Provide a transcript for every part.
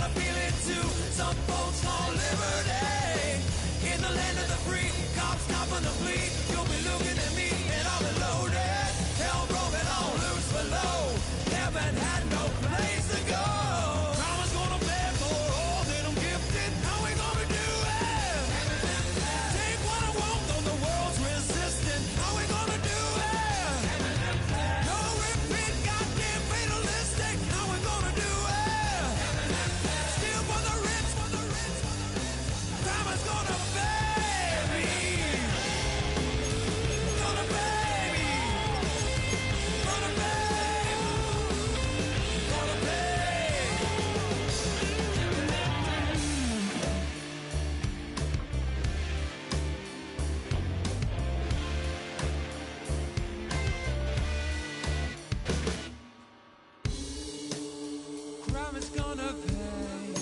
gonna feel it too. Some folks want liberty. In the land of the free, cops stopping the fleet. You'll be looking at me and I'll be loaded. Hell broken on loose below. Haven't had no place to go. Karma's gonna pay for all that I'm gifted. How we gonna do it? Take what I want, though the world's resistant. How we gonna do it? No repeat, goddamn fatalistic. How we gonna do it? Still for the rich, for the rich, for the rich. Karma's gonna pay me. Gonna pay me. Gonna pay. Gonna pay. Crime is gonna pay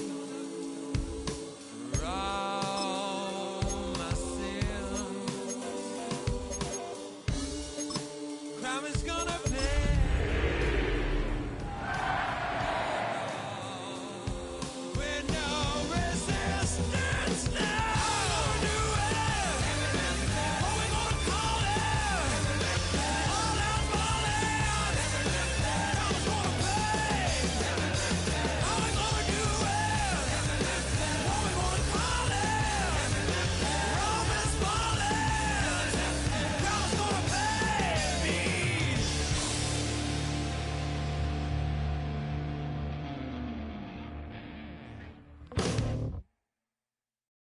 for all my sins. Crime is gonna pay with no resistance. Now we're gonna do it. What we gonna call it? All out falling. Crime's gonna pay. How we gonna do it? What we gonna call it? Rome is falling. Crime's gonna pay me.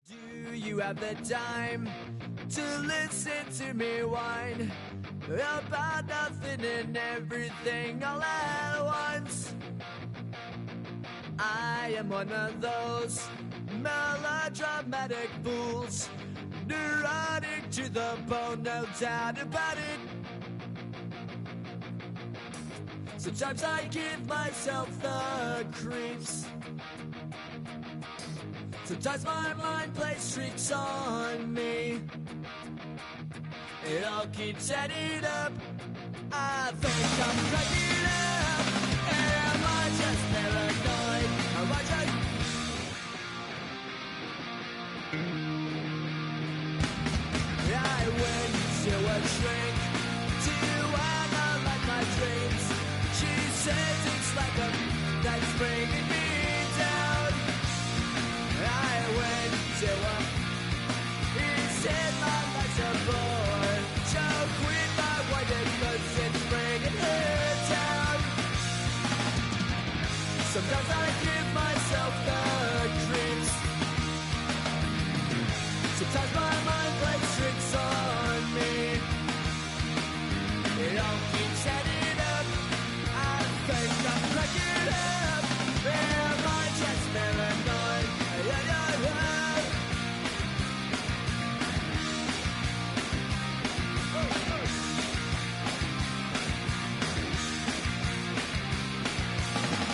Do you have the time to listen to me whine about nothing and everything all at once? I am one of those melodramatic fools, neurotic to the bone, no doubt about it. Sometimes I give myself the creeps. Sometimes my mind plays tricks on me. It all keeps adding up. I think I'm cracking up. Am I just paranoid? Am I just... I went to a shrink to analyze my dreams. She says it's like a that's bringing me down. I went to a... He said my life's a bore. So quit my wife because it's bringing her down. Sometimes I give myself the creeps. Sometimes my mind plays tricks on me. It all keeps adding up. I think I'm cracking up. Am I just paranoid? Yeah, yeah, yeah.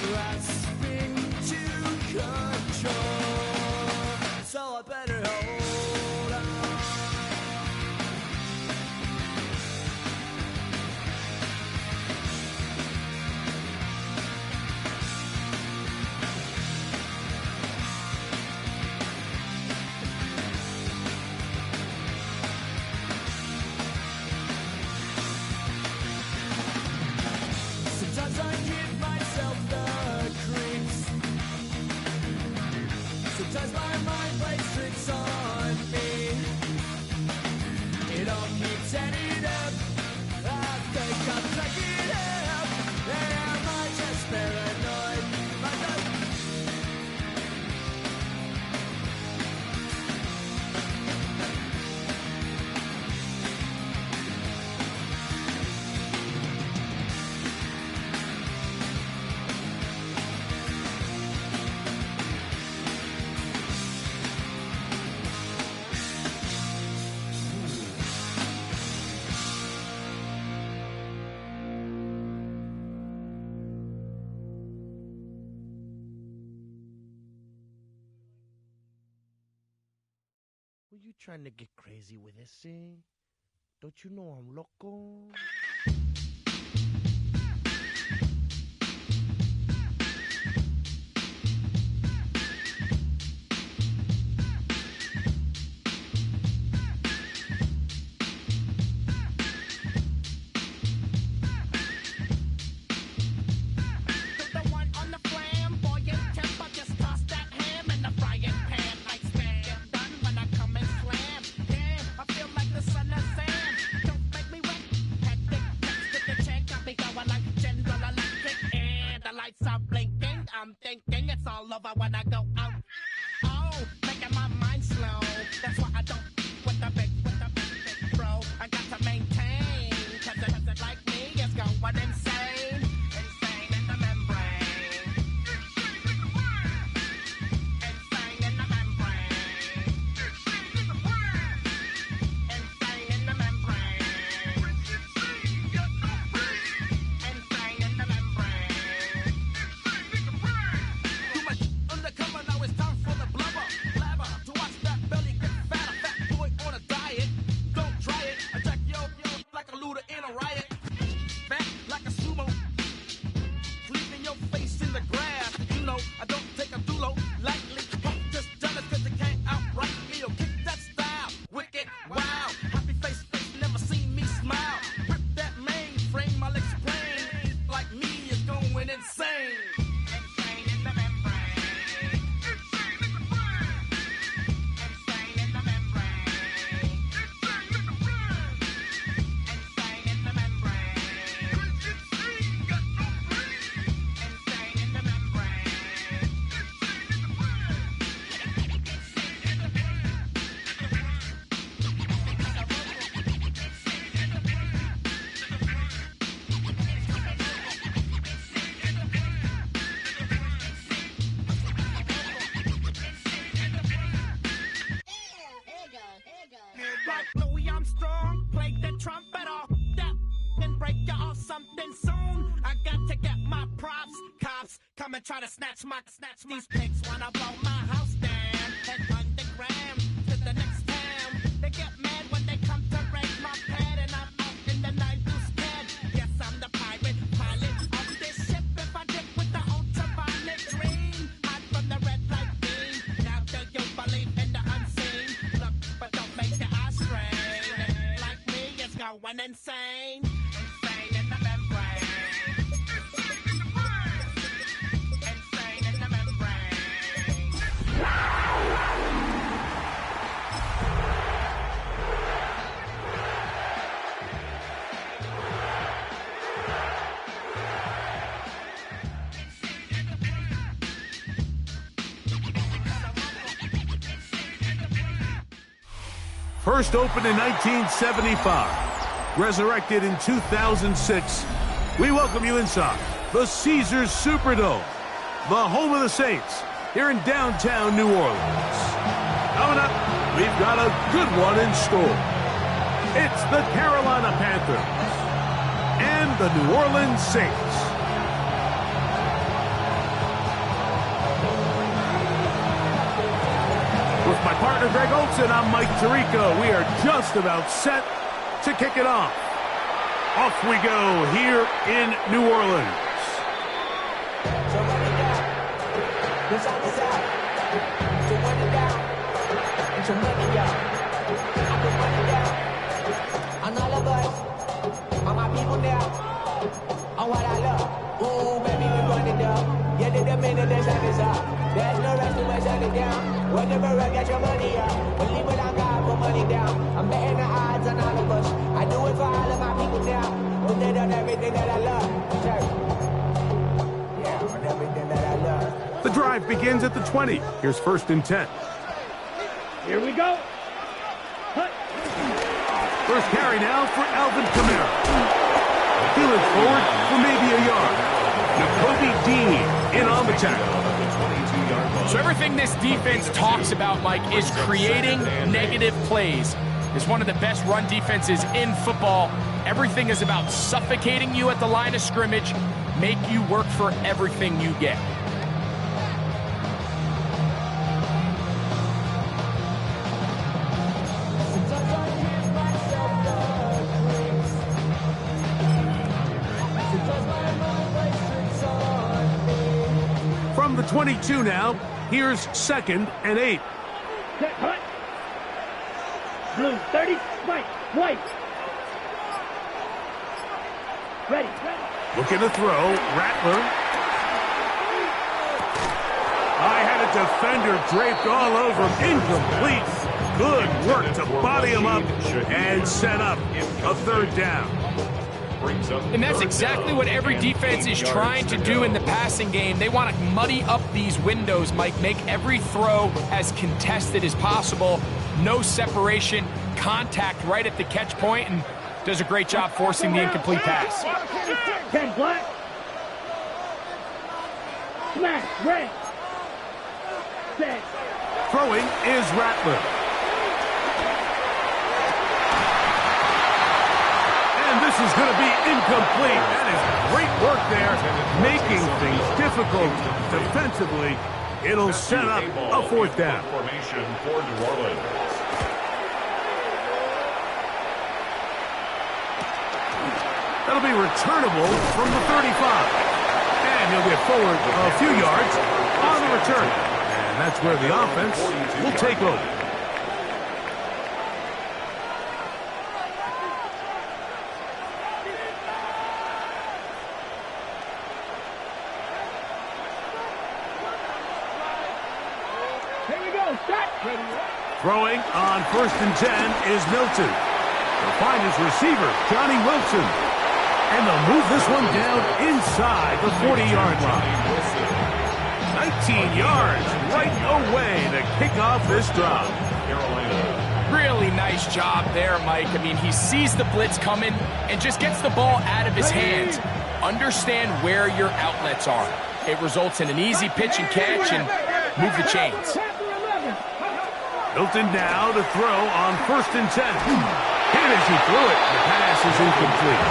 Grasping to control, so I better hold on. Sometimes I give myself the creeps. Sometimes my mind plays tricks on me. It all keeps adding up. I think I'm cracking up. Am I just paranoid? Am I just... Were you trying to get crazy with this thing? Don't you know I'm loco? lights are blinking. I'm thinking it's all over when I go out. Oh, making my mind slow. That's why I don't with the big bro. I got to maintain, cause it like me is going insane. Insane in the membrane. Insane in the membrane. Insane in the membrane. Insane in the membrane. Too much undercover, now it's time for the blubber. Blabber, to watch that belly get fatter. Fat boy on a diet, don't try it. Attack yo like a looter in a riot. Fat like a sumo, leaving your face in the grass. You know, I don't take a dulo lightly. Pop just jealous cause you can't outright me. Yo, kick that style, wicked, wow. Happy face, never seen me smile. Rip that mainframe, I'll explain. Like me is going insane. Insane in the membrane. Insane in the brain. Insane in the membrane. Insane in the brain. Insane in the membrane. Insane got no brain. Insane in the membrane. Insane in the brain. Insane in the brain. Like Louis Armstrong, play the trumpet off that and break you off something soon. I got to get my props. Cops come and try to snatch these pigs wanna blow my house down. Head underground to the next town. They get mad when they come to raid my pad and I'm out in the night who's scared. Yes, I'm the pirate pilot of this ship. If I dip with the ultraviolet dream, hide from the red light beam. Now do you believe in the unseen? Look, but don't make your eyes strain. Like me, it's going insane. Insane in the membrane. Insane in the membrane. First opened in 1975, resurrected in 2006, we welcome you inside the Caesars Superdome, the home of the Saints, here in downtown New Orleans. Coming up, we've got a good one in store. It's the Carolina Panthers and the New Orleans Saints. With my partner Greg Olson, I'm Mike Tirico. We are just about set to kick it off. Off we go here in New Orleans. There's no rest to my shut it down. Whenever I get your money up, believe it, I got put money down. I'm betting the odds on all of us. I do it for all of my people now. When they done everything that I love. Sure. Yeah, on everything that I love. The drive begins at the 20. Here's 1st and 10. Here we go. First carry now for Alvin Kamara. Feeling forward for maybe a yard. Nakobe Dean in on the tackle. So everything this defense talks about, Mike, is creating negative plays. It's one of the best run defenses in football. Everything is about suffocating you at the line of scrimmage, make you work for everything you get. From the 22 now, here's 2nd and 8. Cut. Blue, 30, white. Ready. Looking to throw, Rattler. I had a defender draped all over him, incomplete. Good work to body him up and set up a 3rd down. And that's exactly what every defense is trying to do in the passing game. They want to muddy up these windows, Mike, make every throw as contested as possible. No separation, contact right at the catch point, and does a great job forcing the incomplete pass. 10 black. Smash, red. Set. Throwing is Rattler. And this is going to be incomplete. That is great work there, making things difficult defensively. It'll set up a fourth down. Formation for New Orleans. That'll be returnable from the 35. And he'll get forward a few yards on the return. And that's where the offense will take over. Here we go. Start. Throwing on 1st and 10 is Milton. They'll find his receiver, Johnny Wilson. And they'll move this one down inside the 40-yard line. 19 yards right away to kick off this drive. Really nice job there, Mike. I mean, he sees the blitz coming and just gets the ball out of his hands. Understand where your outlets are. It results in an easy pitch and catch and move the chains. Milton now to throw on 1st and 10. And as he threw it, the pass is incomplete.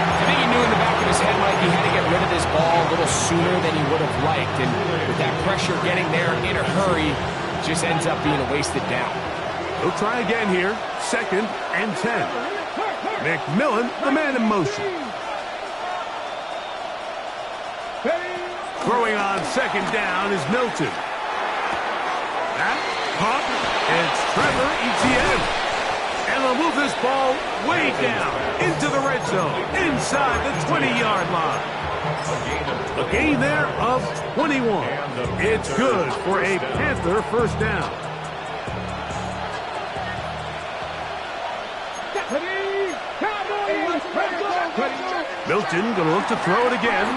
I think he knew in the back of his head, Mike, he had to get rid of this ball a little sooner than he would have liked. And with that pressure getting there in a hurry, just ends up being a wasted down. He'll try again here. 2nd and 10. McMillan, the man in motion. Throwing on 2nd down is Milton. That pump, it's Trevor Etienne. And they'll move this ball way down into the red zone, inside the 20-yard line. A gain there of 21. It's good for a Panther first down. Milton going to look to throw it again.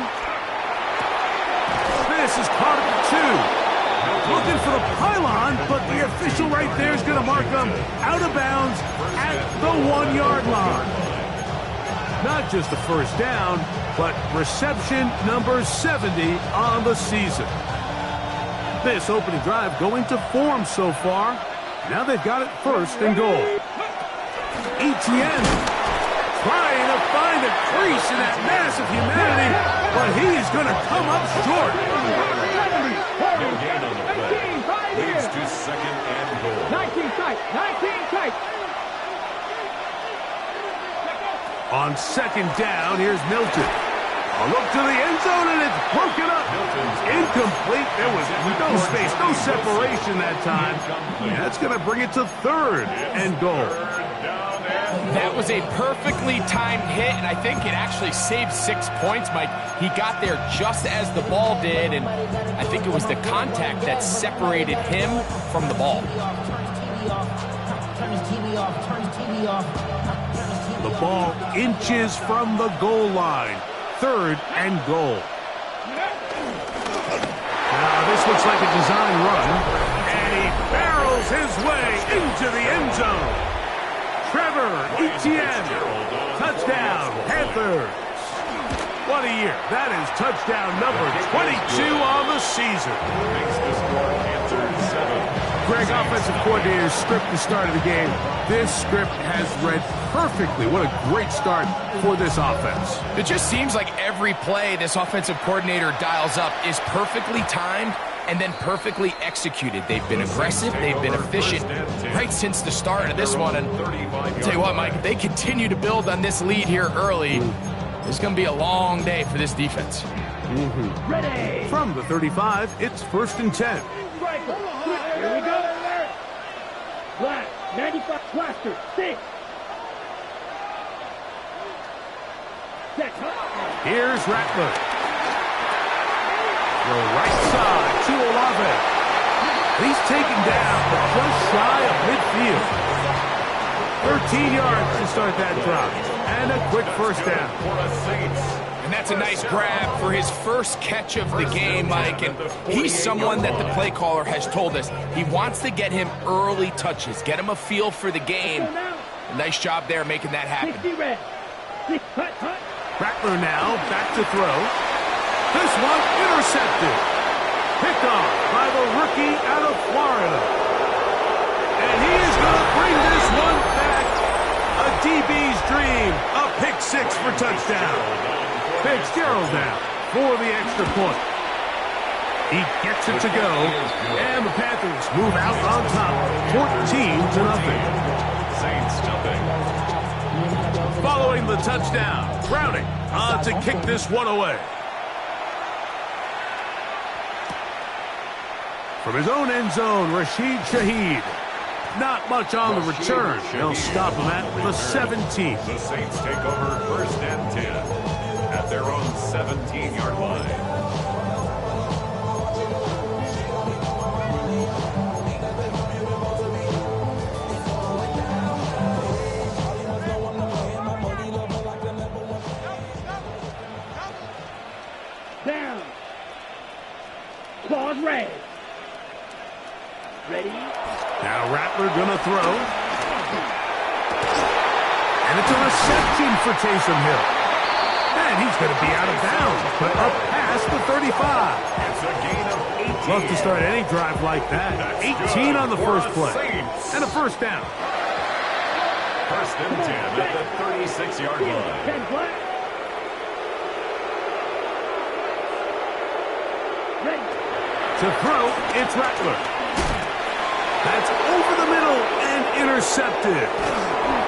This is caught at the 2. Looking for the pylon, but the official right there is going to mark him out of bounds at the 1-yard line. Not just a first down, but reception number 70 on the season. This opening drive going to form so far. Now they've got it 1st and goal. Etienne trying to find a crease in that mass of humanity, but he is going to come up short. No gain on the play. Leads to 2nd and goal. 19 tight. 19 tight. On 2nd down, here's Milton. A look to the end zone, and it's broken up. Incomplete. There was no space, no separation that time. That's going to bring it to 3rd and goal. That was a perfectly timed hit, and I think it actually saved 6 points, Mike. He got there just as the ball did, and I think it was the contact that separated him from the ball. The ball inches from the goal line. 3rd and goal. Now, this looks like a design run, and he barrels his way into the end zone. Trevor Etienne, touchdown, Panthers. What a year. That is touchdown number 22 on the season. Makes the score Panthers 7. Greg, offensive coordinator's script the start of the game. This script has read perfectly. What a great start for this offense. It just seems like every play this offensive coordinator dials up is perfectly timed and then perfectly executed. They've been aggressive, they've been efficient right since the start of this one. And I'll tell you what, Mike, if they continue to build on this lead here early, it's going to be a long day for this defense. Ready. From the 35, it's 1st and 10. Here we go. Black, 95, blaster, 6. Set. Here's Rattler. The right side to Olave. He's taken down, but just shy of midfield. 13 yards to start that drop. And a quick first down. For the Saints. And that's a nice grab for his first catch of the game, Mike. And he's someone that the play caller has told us he wants to get him early touches, get him a feel for the game. A nice job there making that happen. Rattler now back to throw. This one intercepted. Picked off by the rookie out of Florida. And he is going to bring this one back. A DB's dream. A pick six for touchdown. Fitzgerald now for the extra point. He gets it to go. And the Panthers move out on top 14-0. Saints jumping. Following the touchdown, Browning on to kick this one away. From his own end zone, Rashid Shaheed. Not much on the return. They'll stop him at the 17. The Saints take over 1st and 10 at their own 17-yard line. Down. Claws red. Ready? Now Rattler gonna throw. And it's a reception for Taysom Hill. And he's gonna be out of bounds, but up past the 35. It's a gain of 18. Love to start any drive like that. 18 on the first play. And a first down. 1st and 10 at the 36-yard line. 10 flat. Ready. To throw, it's Rattler. That's over the middle and intercepted.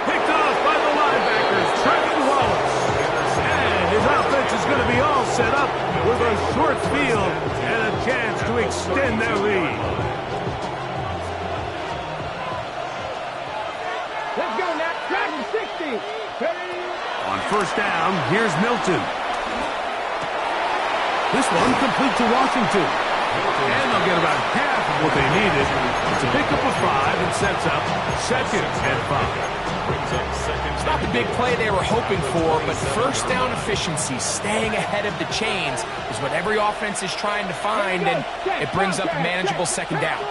Picked off by the linebackers, Trevin Wallace. And his offense is going to be all set up with a short field and a chance to extend their lead. Let's go now. Dragon 60. Ready. On first down, here's Milton. This one complete to Washington. And they'll get about half of what they needed. It's a pickup of 5 and sets up 2nd and 5. It's not the big play they were hoping for, but first down efficiency, staying ahead of the chains, is what every offense is trying to find, and it brings up a manageable 2nd down.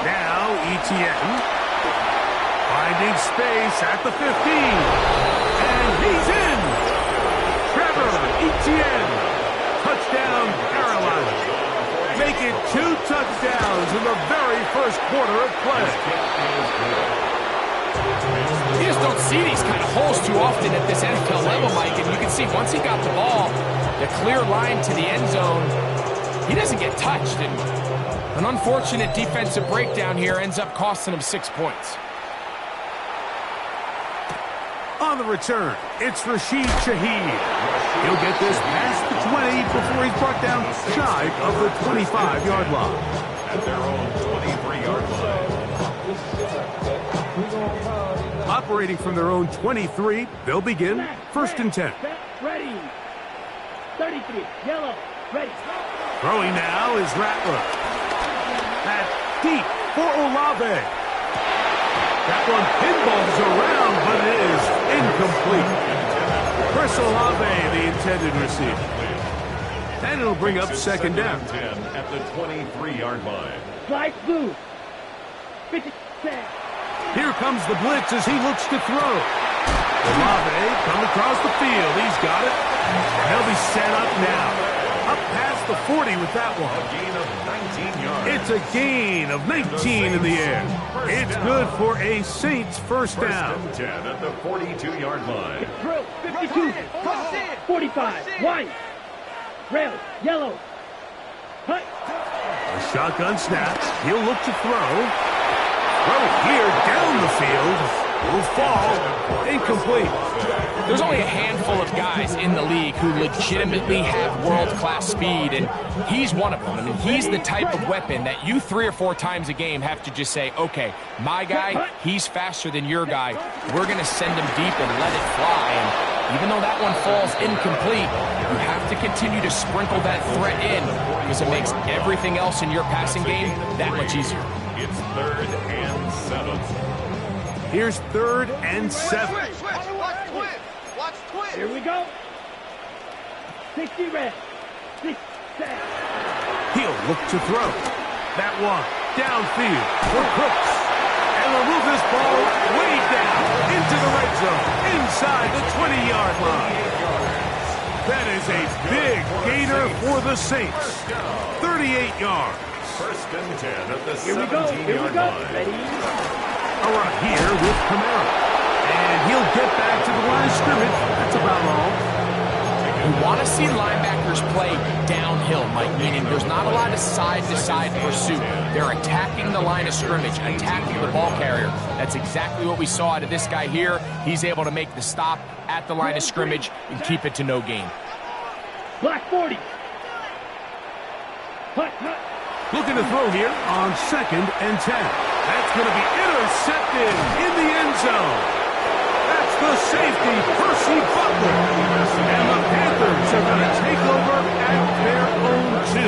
Now Etienne finding space at the 15. And he's in. Trevor Etienne. Touchdown, Carolina. Make it 2 touchdowns in the very first quarter of play. You just don't see these kind of holes too often at this NFL level, Mike, and you can see once he got the ball, the clear line to the end zone, he doesn't get touched, and an unfortunate defensive breakdown here ends up costing him 6 points. On the return, it's Rashid Shaheed. He'll get this past the 20 before he's brought down shy of the 25-yard line. At their own 23-yard line. Operating from their own 23, they'll begin 1st and 10. Ready. 33. Yellow. Ready. Throwing now is Rattler. That's deep for Olave. That one pinballs around, but it is incomplete. Chris Olave, the intended receiver. And it'll bring up 2nd down. 10 at the 23-yard line. Slide blue. 50. Here comes the blitz as he looks to throw. Olave coming across the field. He's got it. And he'll be set up now. Up past the 40 with that one. A gain of 19 yards. It's a gain of 19 in the air. It's good for a Saints first down. 1st and 10 at the 42-yard line. Drill. 52. 45. White. Red. Yellow. Hut. A shotgun snap. He'll look to throw. Throw here down the field. Will fall. Incomplete. There's only a handful of guys in the league who legitimately have world-class speed, and he's one of them. I mean, he's the type of weapon that you 3 or 4 times a game have to just say, okay, my guy, he's faster than your guy. We're going to send him deep and let it fly. And even though that one falls incomplete, you have to continue to sprinkle that threat in because it makes everything else in your passing game that much easier. It's 3rd and 7. Here's 3rd and 7. Watch twin. Here we go. 60 red. 6 set. He'll look to throw. That one downfield for Cooks. And will move this ball way down into the red zone, inside the 20-yard line. That is a big gainer for the Saints. 38 yards. 1st and 10 at the 17-yard line. Ready? All right, here with Camaro. And he'll get back to the line of scrimmage. That's about all. You want to see linebackers play downhill, Mike, meaning there's not a lot of side-to-side pursuit. They're attacking the line of scrimmage, attacking the ball carrier. That's exactly what we saw out of this guy here. He's able to make the stop at the line of scrimmage and keep it to no gain. Black 40. Hut. Looking to throw here on 2nd and 10. That's going to be intercepted in the end zone. That's the safety, Percy Butler. And the Panthers are going to take over at their own 2.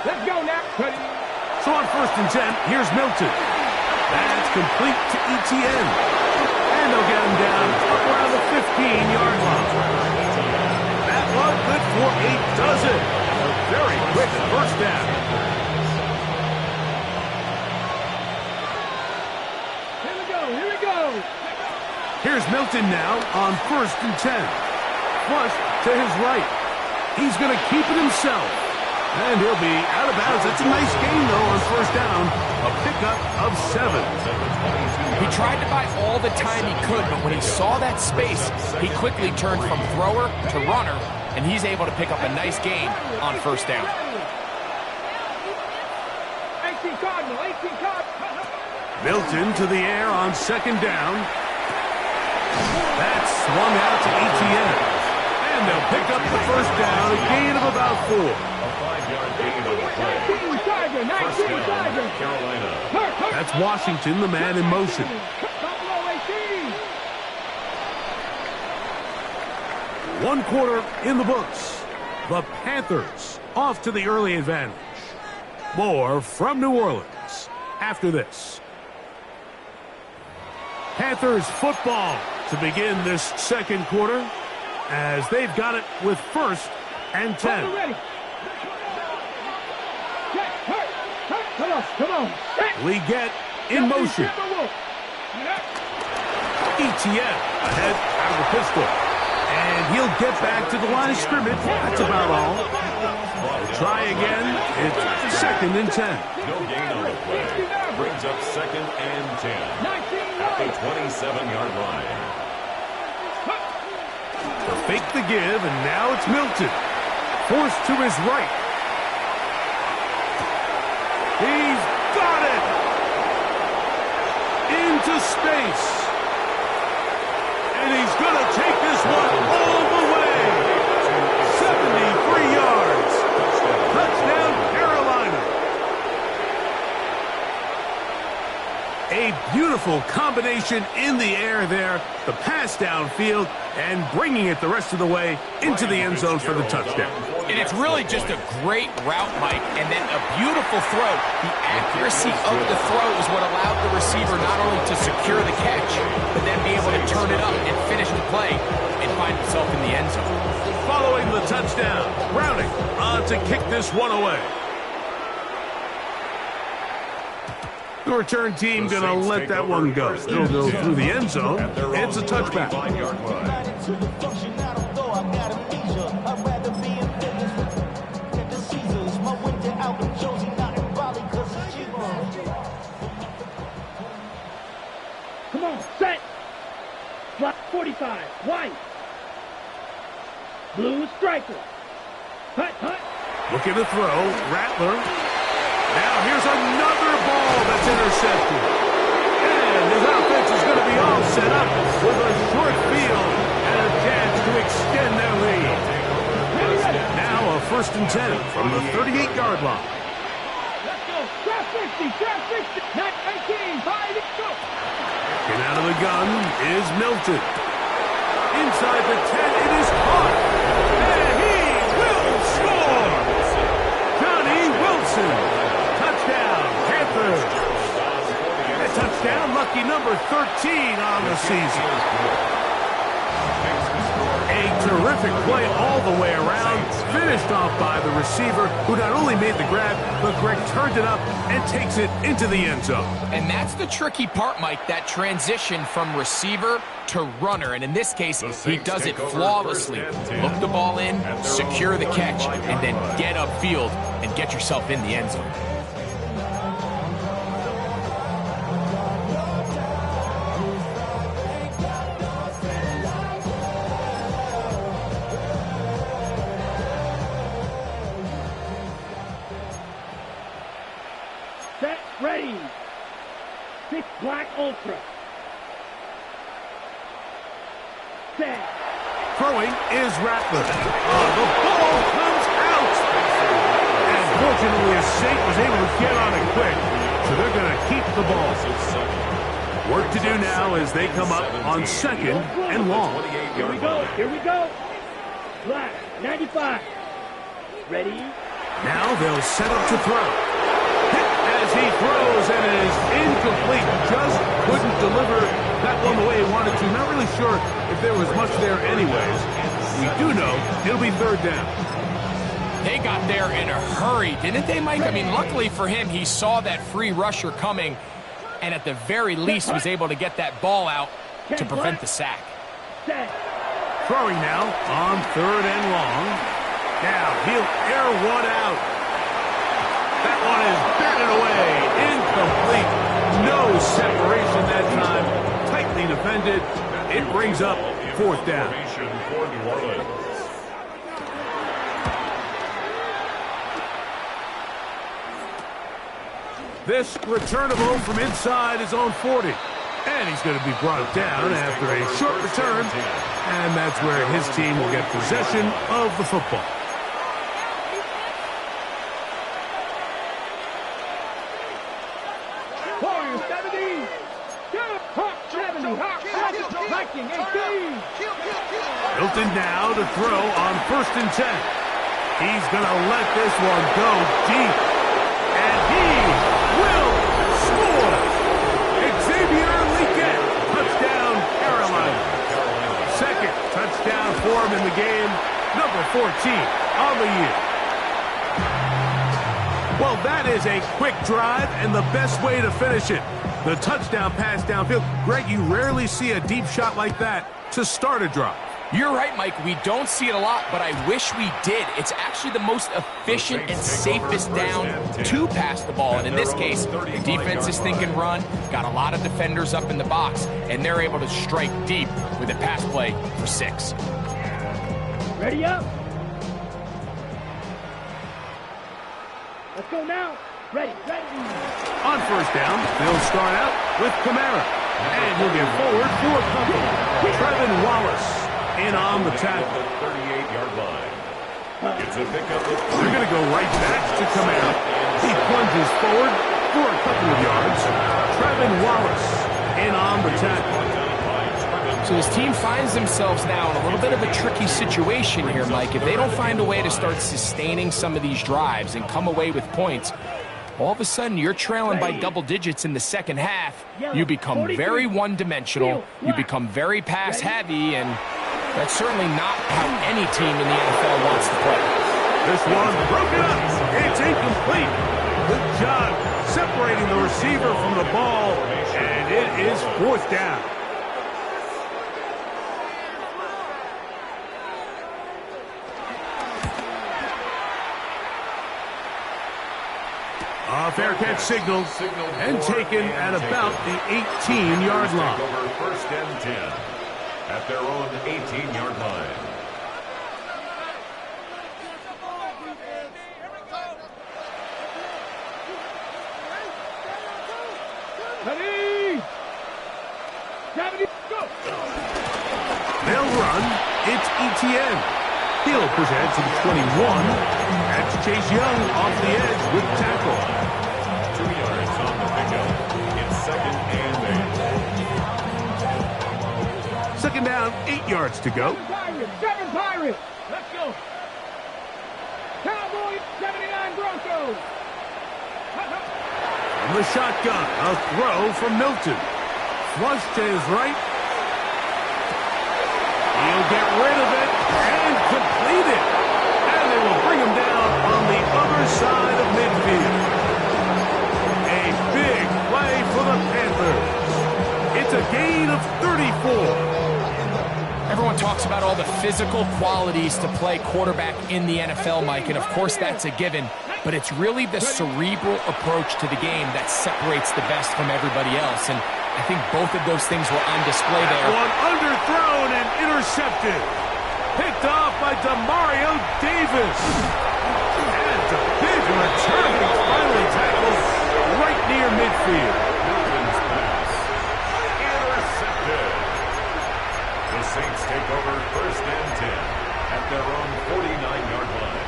Let's go now. So on 1st and 10, here's Milton. That's complete to ETN. And they'll get him down up around the 15-yard line. That one good for 8 does it. A very quick 1st down. Here we go. Here's Milton now on 1st and 10. Flush to his right. He's going to keep it himself. And he'll be out of bounds. That's a nice gain, though, on 1st down. A pickup of 7. He tried to buy all the time he could, but when he saw that space, he quickly turned from thrower to runner, and he's able to pick up a nice gain on 1st down. 18 Cardinal. Milton to the air on 2nd down. That's swung out to ETN. And they'll pick up the 1st down, a gain of about 4. A 5-yard gain on the play. 19 Tiger. Carolina. That's Washington, the man in motion. One quarter in the books. The Panthers off to the early advantage. More from New Orleans after this. Panthers football to begin this 2nd quarter as they've got it with 1st and 10. Come on. Leggett in motion. ETN ahead out of the pistol. And he'll get back to the line of scrimmage. That's about all. Try again. It's 2nd and 10. No gain on the play. Brings up 2nd and 10 at the 27-yard line. Fake the give, and now it's Milton. Forced to his right. He's got it! Into space. And he's going to take this one all the way. 73 yards. Touchdown, Carolina. A beautiful combination in the air there. The pass downfield and bringing it the rest of the way into the end zone for the touchdown. And it's really just a great route, Mike, and then a beautiful throw. The accuracy of the throw is what allowed the receiver not only to secure the catch, but then be able to turn it up and finish the play and find himself in the end zone. Following the touchdown, Browning on to kick this one away. The return team going to let that one go. It'll go through the end zone. It's a touchback. Come on, set. Block 45, white. Blue striker. Hut. Looking to throw, Rattler. Now here's another ball that's intercepted. And his offense is going to be all set up with a short field and a chance to extend their lead. Now a 1st and 10 from the 38-yard line. Let's go. Trap 60, trap 60. 19, 5, go. And out of the gun is Milton. Inside the 10, it is caught. And he will score! Johnny Wilson. Touchdown, Panthers. A touchdown, lucky number 13 on the season. A terrific play all the way around, finished off by the receiver, who not only made the grab, but Greg turned it up and takes it into the end zone. And that's the tricky part, Mike, that transition from receiver to runner. And in this case, he does it flawlessly. Look the ball in, secure the catch, and then get upfield and get yourself in the end zone. Set, ready. 6 black ultra. Set. Throwing is Rattler. The ball comes out. And fortunately, a Saint was able to get on it quick, so they're going to keep the ball. Work to do now as they come up on second and long. Here we go, here we go. Black, 95. Ready? Now they'll set up to throw. Hit as he throws, and it is incomplete. Just couldn't deliver that one the way he wanted to. Not really sure if there was much there anyways. We do know it'll be third down. They got there in a hurry, didn't they, Mike? I mean, luckily for him, he saw that free rusher coming, and at the very least was able to get that ball out to prevent the sack. Throwing now on third and long. Now he'll air one out. That one is batted away. Incomplete. No separation that time. Tightly defended. It brings up fourth down. This returnable from inside his own 40. And he's going to be brought down after a short return. And that's where his team will get possession of the football. Warriors 70. 70. Viking 18. Milton now to throw on first and 10. He's going to let this one go deep. And he will score. Xavier Leggett, touchdown Carolina. Second touchdown for him in the game, number 14 on the year. Well, that is a quick drive and the best way to finish it. The touchdown pass downfield. Greg, you rarely see a deep shot like that to start a drive. You're right, Mike. We don't see it a lot, but I wish we did. It's actually the most efficient and safest down to pass the ball. And in this case, the defense is thinking run, got a lot of defenders up in the box, and they're able to strike deep with a pass play for 6. Ready up. Let's go now. Ready. On first down, they'll start out with Kamara. And he'll get forward for company. Trevin Wallace in on the tackle. 38-yard line. It's a pickup. They're going to go right back to Kamara. He plunges forward for a couple of yards. Trevin Wallace in on the tackle. So his team finds themselves now in a little bit of a tricky situation here, Mike. If they don't find a way to start sustaining some of these drives and come away with points, all of a sudden you're trailing by double digits in the second half. You become very one-dimensional. You become very pass-heavy, and that's certainly not how any team in the NFL wants to play. This one broken up. It's incomplete. Good job separating the receiver from the ball, and it is fourth down. A fair catch signaled and taken at about the 18-yard line. Over first and 10 at their own 18-yard line. Ready. 70. Go. They'll run. It's ETN. He'll push ahead to the 21. That's Chase Young off the edge with tackle. 8 yards to go. Seven Pirates. Let's go. Cowboys, 79 Broncos. From the shotgun, a throw from Milton. Flush to his right. He'll get rid of it and complete it. And they will bring him down on the other side of midfield. A big play for the Panthers. It's a gain of 34. Everyone talks about all the physical qualities to play quarterback in the NFL, Mike, and of course that's a given, but it's really the cerebral approach to the game that separates the best from everybody else, and I think both of those things were on display there. One underthrown and intercepted. Picked off by Demario Davis. And a big return, finally tackled right near midfield. Milton's pass. Intercepted. The Saints take over 1st and 10 at their own 49-yard line.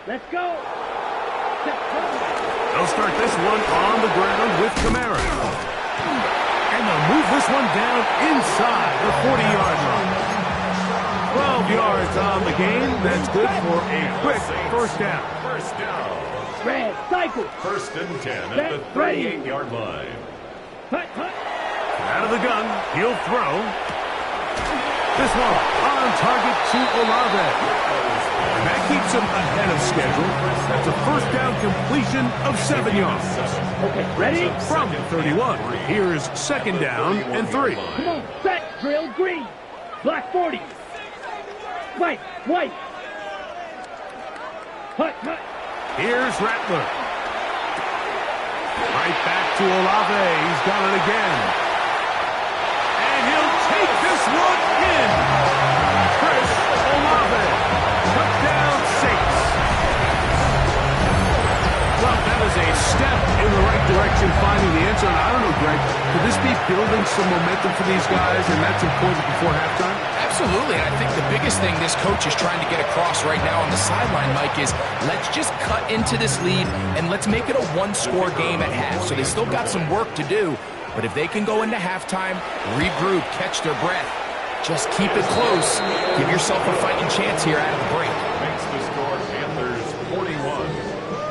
Let's go. They'll start this one on the ground with Kamara. And they'll move this one down inside the 40-yard line. 12 yards on the game. That's good for a quick first down. First down. Red, cycle. 1st and 10 at the 38-yard line. Hut, hut. Out of the gun, he'll throw. This one on target to Olave. And that keeps him ahead of schedule. That's a first down completion of 7 yards. Okay, ready? From 31, here's 2nd down and 3. Come on, set, drill, green. Black 40. White, white. Hut, hut. Here's Rattler. Right back to Olave. He's got it again. And he'll take this one in. Chris Olave. Touchdown Saints. Well, that is a step in the right direction, finding the answer. And I don't know, Greg, could this be building some momentum for these guys, and that's important before halftime? Absolutely, and I think the biggest thing this coach is trying to get across right now on the sideline, Mike, is let's just cut into this lead and let's make it a one-score game at half. So they still got some work to do, but if they can go into halftime, regroup, catch their breath, just keep it close, give yourself a fighting chance here out of the break. Makes the score Panthers 41,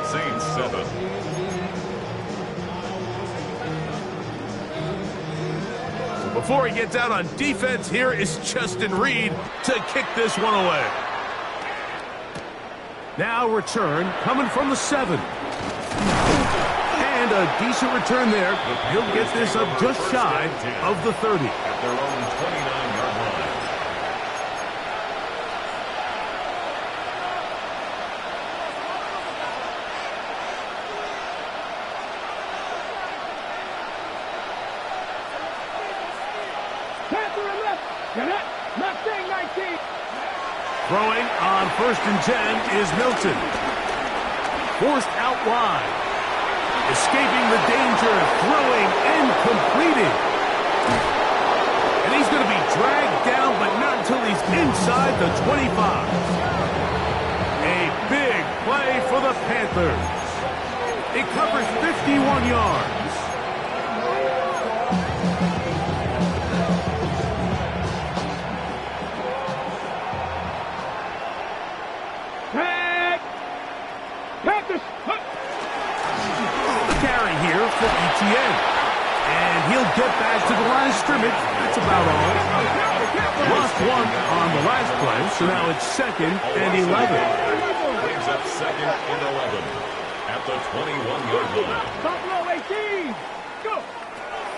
Saints 7. Before he gets out on defense, here is Justin Reed to kick this one away. Now return coming from the 7. And a decent return there. He'll get this up just shy of the 30. At their own 29-yard line. Panther and left. Not saying 19. Throwing on 1st and 10 is Milton. Forced out wide. Escaping the danger, throwing and completing. And he's going to be dragged down, but not until he's inside the 25. A big play for the Panthers. It covers 51 yards. Carry here for ETN. And he'll get back to the line of scrimmage. That's about all. Lost one on the last play, so now it's 2nd and 11. Brings up 2nd and 11 at the 21-yard line. Buffalo 18. Go.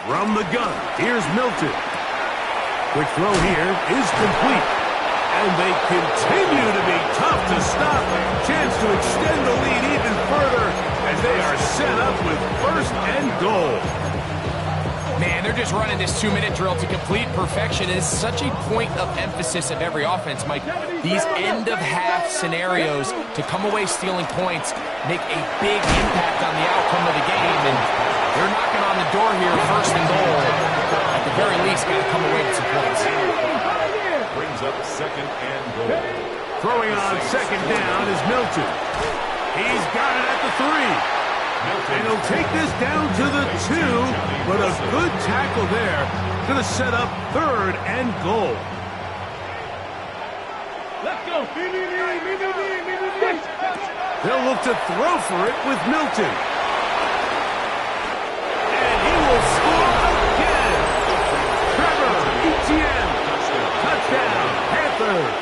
From the gun, here's Milton. Quick throw here is complete. And they continue to be tough to stop. Chance to extend the lead even further as they are set up with 1st and goal. Man, they're just running this 2-minute drill to complete perfection. It is such a point of emphasis of every offense, Mike. These end-of-half scenarios to come away stealing points make a big impact on the outcome of the game. And they're knocking on the door here, 1st and goal. At the very least, got to come away with some points. Brings up second and goal. Throwing on second down is Milton. He's got it at the 3. And he'll take this down to the 2, but a good tackle there. Going to set up third and goal. Let's go. They'll look to throw for it with Milton. And he will score again. Trevor Etienne. Touchdown, Panthers.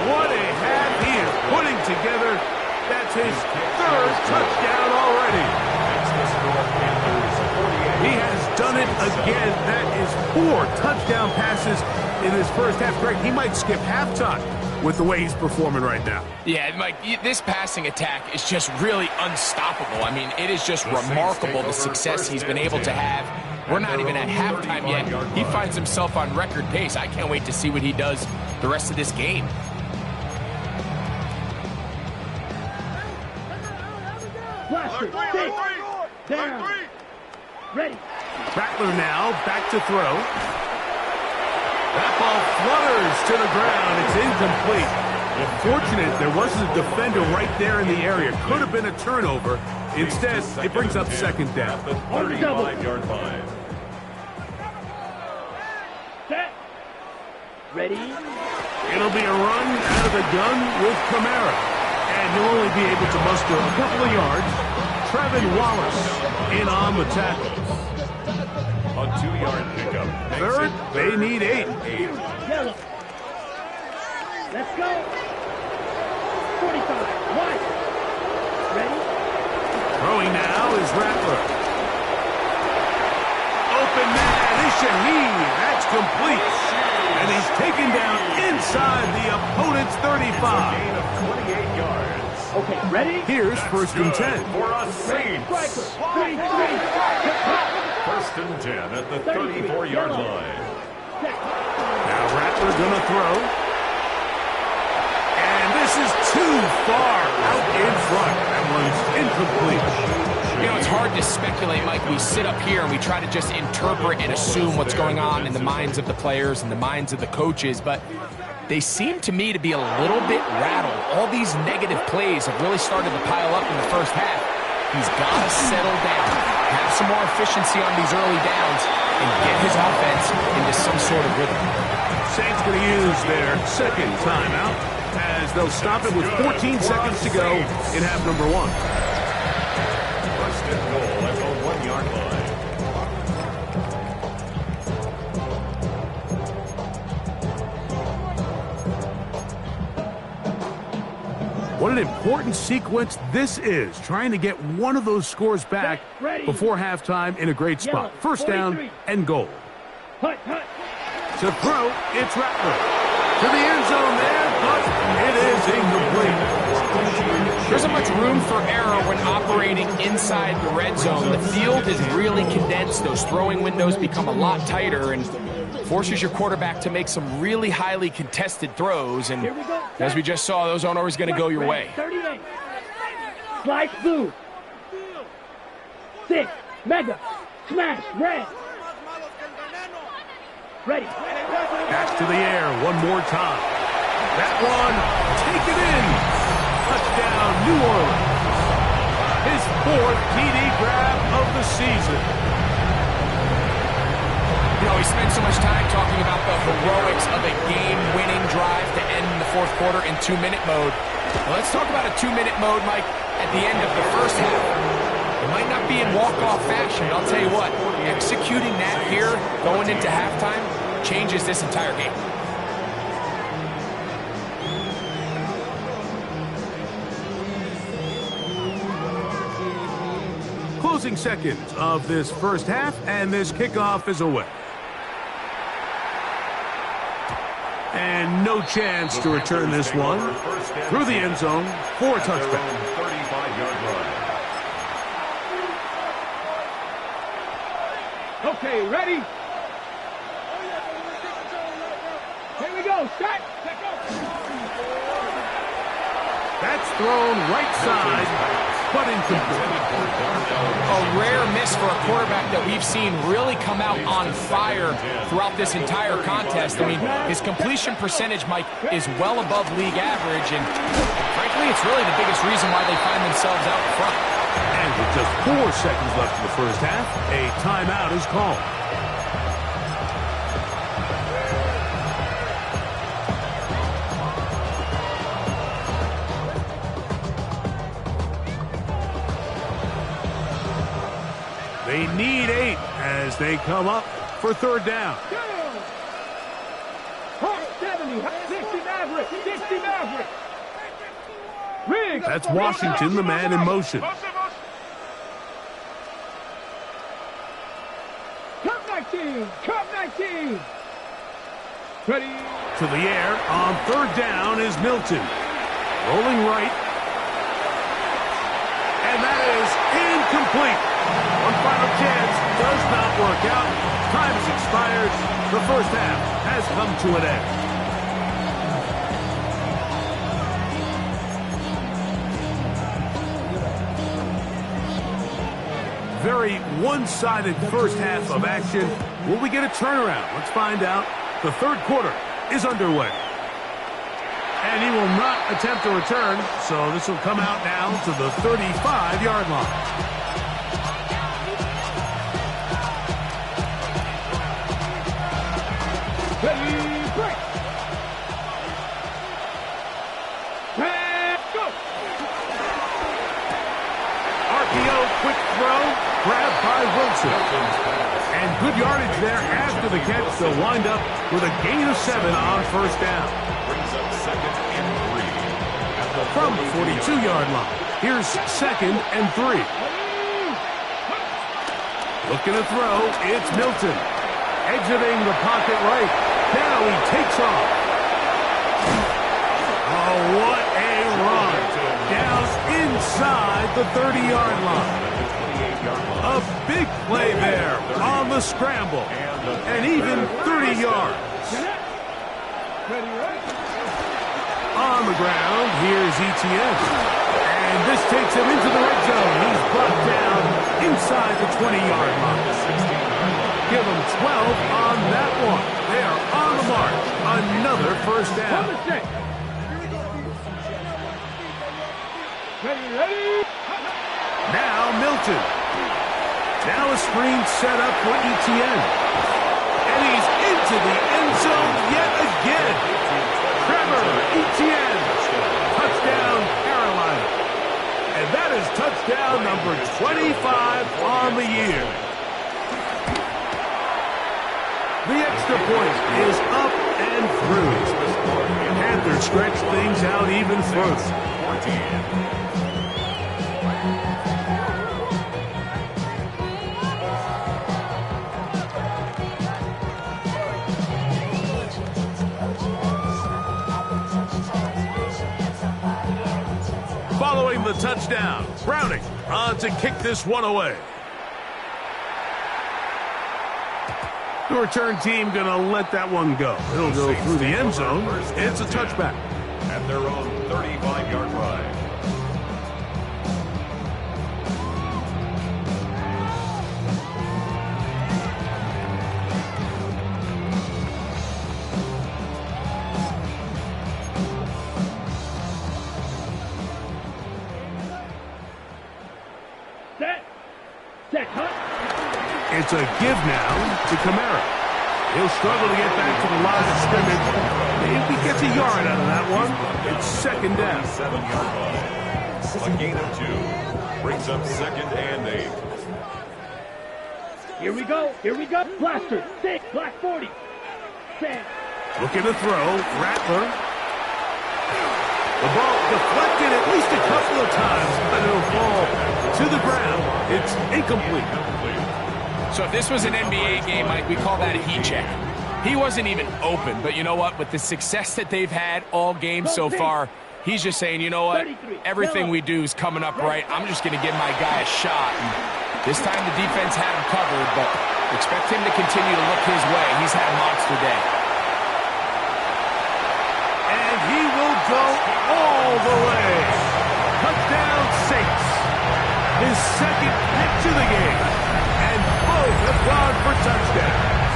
What a half he is putting together. That's his third touchdown already. He has done it again. That is 4 touchdown passes in his first half. Greg, he might skip halftime with the way he's performing right now. Yeah, Mike, this passing attack is just really unstoppable. I mean, it is just remarkable the success he's been able to have. We're not even at halftime yet. He finds himself on record pace. I can't wait to see what he does the rest of this game. Blaster, stick, down, ready. Rattler now back to throw. That ball flutters to the ground. It's incomplete. Unfortunate there wasn't a defender right there in the area. Could have been a turnover. Instead, it brings up second down. At the 35-yard line. Set. Ready. It'll be a run out of the gun with Kamara. And he'll only be able to muster a couple of yards. Trevin Wallace in on the tackle. A 2-yard pickup. Third, they need 8. Yellow. Let's go. 45. One. Ready. Throwing now is Rattler. Open man is Shaheed. That's complete. And he's taken down inside the opponent's 35. Gain of 28 yards. Okay, ready? Here's first and 10. For a Saints. Striker. 3. First and 10 at the 34-yard line. Now Rattler's going to throw. And this is too far out in front. That one's incomplete. You know, it's hard to speculate, Mike. We sit up here and we try to just interpret and assume what's going on in the minds of the players and the minds of the coaches, but they seem to me to be a little bit rattled. All these negative plays have really started to pile up in the first half. He's got to settle down, have some more efficiency on these early downs, and get his offense into some sort of rhythm. Saints going to use their second timeout as they'll stop it with 14 seconds to go in half number 1. First and goal at the 1-yard line. What an important sequence this is, trying to get one of those scores back before halftime in a great spot. First down and goal. To throw, it's Rattler. To the end zone there, but it is incomplete. There isn't much room for error when operating inside the red zone. The field is really condensed. Those throwing windows become a lot tighter and forces your quarterback to make some really highly contested throws. And as we just saw, those aren't always going to go your way. 38. Slice blue. 6. Mega. Smash. Red. Ready. Back to the air one more time. That one, take it in. Touchdown, New Orleans. His 4th TD grab of the season. You know, we spent so much time talking about the heroics of a game-winning drive to end the fourth quarter in 2-minute mode. Well, let's talk about a 2-minute mode, Mike, at the end of the first half. It might not be in walk-off fashion. I'll tell you what, executing that here, going into halftime, changes this entire game. Closing seconds of this first half, and this kickoff is away. And no chance to return this one through the end zone for a touchback. 35-yard line. Okay, ready? Here we go. Start. That's thrown right side, but incomplete. A rare miss for a quarterback that we've seen really come out on fire throughout this entire contest. I mean, his completion percentage, Mike, is well above league average, and frankly, it's really the biggest reason why they find themselves out front. And with just 4 seconds left in the first half, a timeout is called. They need 8 as they come up for third down. 70, 60 Maverick, 60 Maverick. That's Washington, the man in motion. Cup 19, Cup 19. Ready. To the air on third down is Milton. Rolling right. And that is incomplete. One final chance does not work out. Time has expired. The first half has come to an end. Very one-sided first half of action. Will we get a turnaround? Let's find out. The third quarter is underway. And he will not attempt a return, so this will come out now to the 35-yard line. Ready, break. Let's go. RPO, quick throw, grabbed by Wilson. And good yardage there after the catch. They'll wind up with a gain of 7 on first down. Brings up second and 3. From the 42-yard line, here's second and 3. Looking to throw, it's Milton. Exiting the pocket right. Now he takes off. Oh, what a run. Down inside the 30-yard line. A big play there on the scramble. And even 30 yards. On the ground, here's ETN. And this takes him into the red zone. He's brought down inside the 20-yard line. Give him 12 on that one. They are on the march. Another first down. Ready. Now Milton. Now a screen set up for ETN. And he's into the end zone yet again. Trevor Etienne. Touchdown, Carolina. And that is touchdown number 25 on the year. The extra point is up and through. Panthers stretch things out even further. Following the touchdown, Browning on to kick this one away. The return team going to let that one go. It'll go through the end zone. It's a touchback. At their own 35-yard line. It's a give now to Kamara. He'll struggle to get back to the line of scrimmage. Maybe gets a yard out of that one. It's second down. 7-yard line. A gain of 2. Brings up second and 8. Here we go. Here we go. Blaster. 6. Black 40. Sam. Looking to throw. Rattler. The ball deflected at least a couple of times, but it'll fall to the ground. It's incomplete. So if this was an NBA game, Mike, we call that a heat check. He wasn't even open, but you know what? With the success that they've had all game so far, he's just saying, you know what? Everything we do is coming up right. I'm just going to give my guy a shot. And this time the defense had him covered, but expect him to continue to look his way. He's had a monster day. And he will go all all the way. Touchdown, Saints. His second catch of the game. And both have gone for touchdowns.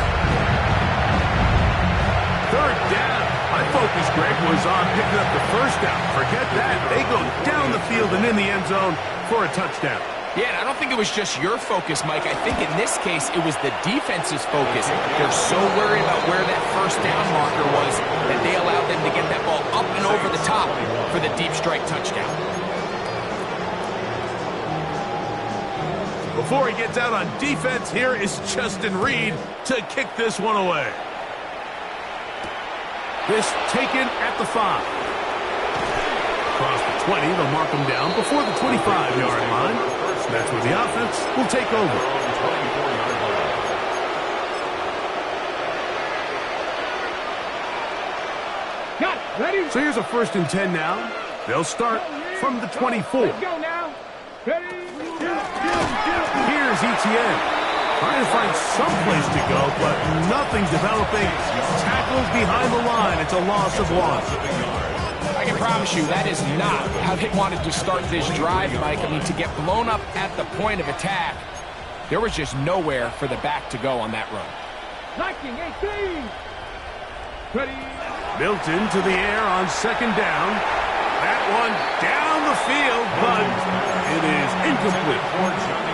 Third down. My focus, Greg, was on picking up the first down. Forget that. They go down the field and in the end zone for a touchdown. Yeah, and I don't think it was just your focus, Mike. I think in this case, it was the defense's focus. They're so worried about where that first down marker was that they allowed them to get that ball up and over the top for the deep strike touchdown. Before he gets out on defense, here is Justin Reed to kick this one away. This taken at the 5. Across the 20, they'll mark him down before the 25-yard line. That's where the offense will take over. Got it. Ready? So here's a 1st and 10 now. They'll start from the 24. Let's go now. Ready? Here's Etienne. Trying to find some place to go, but nothing developing. Tackled behind the line. It's a loss of 1. I can promise you that is not how they wanted to start this drive, Mike. I mean, to get blown up at the point of attack, there was just nowhere for the back to go on that run. Knocking 18. Ready? Milton to the air on 2nd down. That one down the field, but it is incomplete.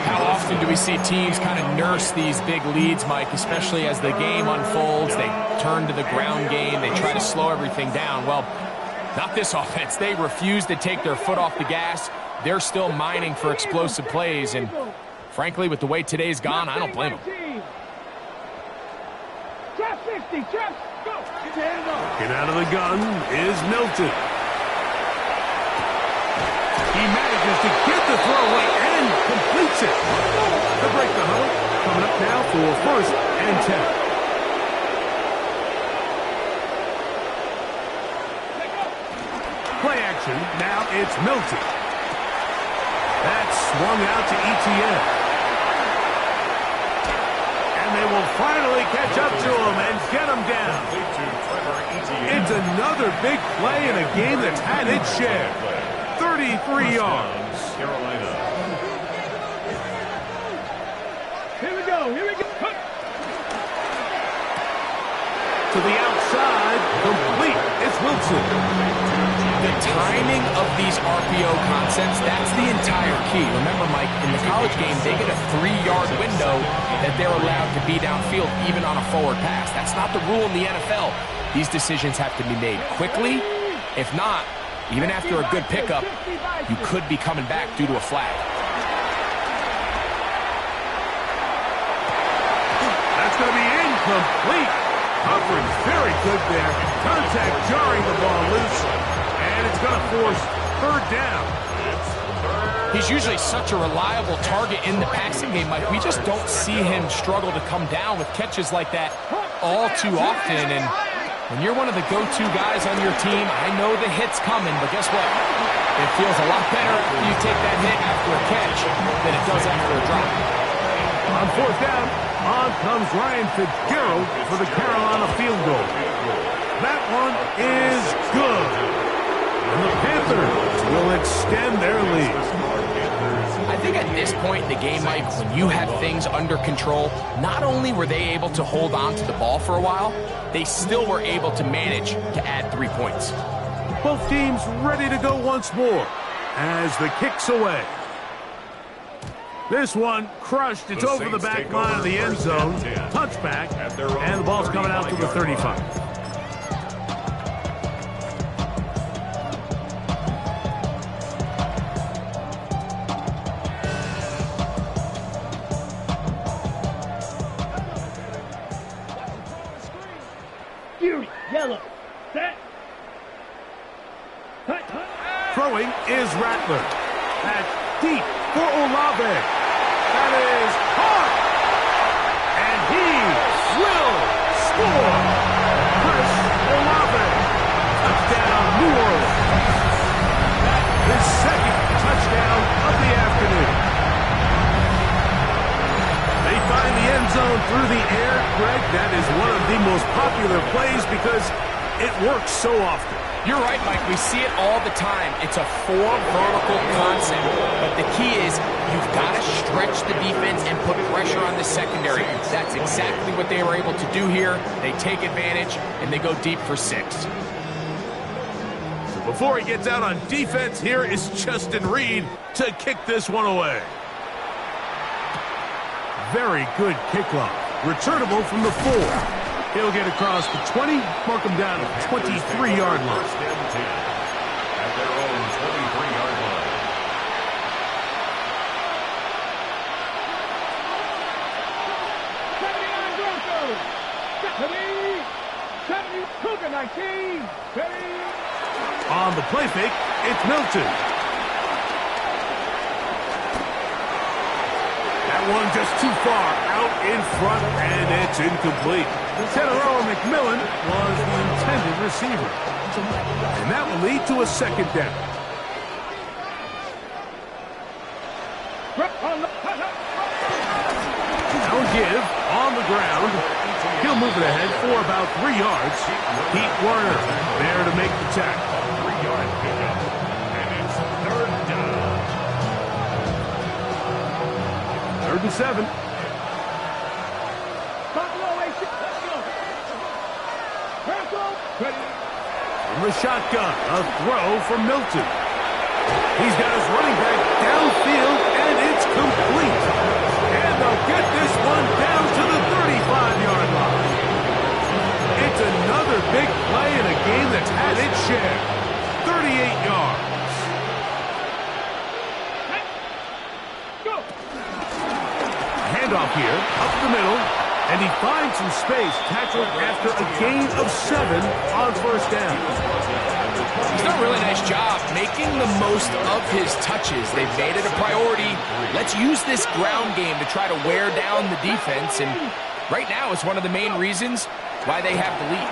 How often do we see teams kind of nurse these big leads, Mike, especially as the game unfolds? They turn to the ground game. They try to slow everything down. Well, not this offense. They refuse to take their foot off the gas. They're still mining for explosive plays, and frankly, with the way today's gone, I don't blame them. Trap 60, trap, go. Get your hands up. Get out of the gun is Milton. He manages to get the throw away and completes it. To break the huddle, coming up now for 1st and 10. Play action, now it's Milton. That's swung out to Etienne. And they will finally catch up to him and get him down. It's another big play in a game that's had its share. 33 yards. Here we go, here we go. To the outside, complete. It's Wilson. The timing of these RPO concepts, that's the entire key. Remember, Mike, in the college game, they get a 3-yard window that they're allowed to be downfield, even on a forward pass. That's not the rule in the NFL. These decisions have to be made quickly. If not, even after a good pickup, you could be coming back due to a flag. That's going to be incomplete. Coverage very good there. Contact jarring the ball loose. And it's going to force 3rd down. He's usually such a reliable target in the passing game, Mike. We just don't see him struggle to come down with catches like that all too often. And when you're one of the go-to guys on your team, I know the hit's coming, but guess what? It feels a lot better after you take that hit after a catch than it does after a drop. On 4th down, on comes Ryan Fitzgerald for the Carolina field goal. That one is good. And the Panthers will extend their lead. I think at this point in the game, Mike, when you have things under control, not only were they able to hold on to the ball for a while, they still were able to manage to add 3 points. Both teams ready to go once more as the kick's away. This one crushed. It's over the back line of the end zone. Touchback, and the ball's coming out to the 35. Yellow. Set. Throwing is Rattler. That's deep for Olave. That is hard. And he will score. Chris Olave. Touchdown, New Orleans. His 2nd touchdown of the afternoon. They find the end zone through the air. Greg, that is one of the most popular plays because it works so often. You're right, Mike. We see it all the time. It's a 4 vertical concept. But the key is you've got to stretch the defense and put pressure on the secondary. That's exactly what they were able to do here. They take advantage, and they go deep for 6. Before he gets out on defense, here is Justin Reed to kick this one away. Very good kickoff. Returnable from the 4. He'll get across the 20, mark him down at the 23-yard line. First and 10 at their own 23-yard line. Cougar 19. On the play fake, it's Milton. That one just too far out in front, and it's incomplete. Teteroa McMillan was the intended receiver. And that will lead to a second down. Now give on the ground. He'll move it ahead for about 3 yards. Pete Werner there to make the tackle. 3-yard pickup. And it's third down. 3rd and 7. From the shotgun, a throw from Milton. He's got his running back downfield, and it's complete. And they'll get this one down to the 35-yard line. It's another big play in a game that's had its share. 38 yards. Handoff here, up the middle, and he finds some space, tackled after a gain of 7 on first down. He's done a really nice job making the most of his touches. They've made it a priority. Let's use this ground game to try to wear down the defense, and right now it's one of the main reasons why they have the lead.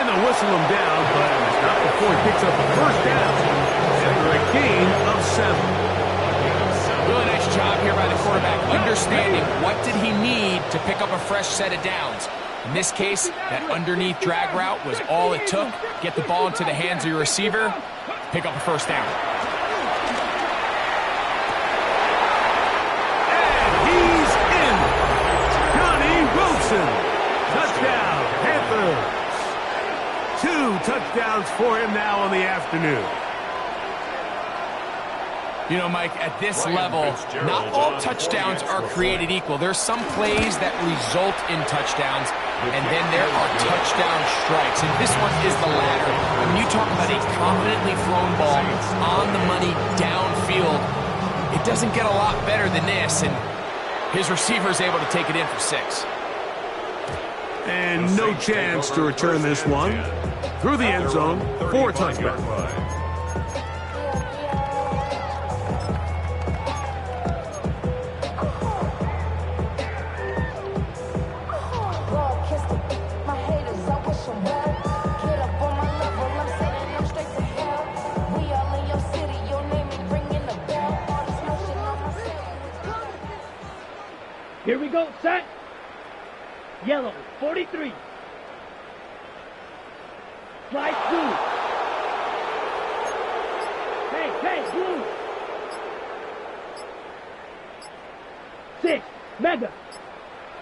And they'll whistle him down, but not before he picks up a first down after a gain of 7. Really nice job here by the quarterback, understanding what did he need to pick up a fresh set of downs. In this case, that underneath drag route was all it took. Get the ball into the hands of your receiver, pick up a first down. And he's in. Johnny Wilson. Touchdown, Panthers. 2 touchdowns for him now on the afternoon. You know, Mike, at this level, not all touchdowns are created equal. There's some plays that result in touchdowns, and then there are touchdown strikes. And this one is the latter. When you talk about a confidently thrown ball on the money downfield, it doesn't get a lot better than this, and his receiver is able to take it in for 6. And no chance to return this one. Through the end zone for a touchdown. Here we go, set. Yellow, 43. Slide 2. Hey, blue. 6, mega.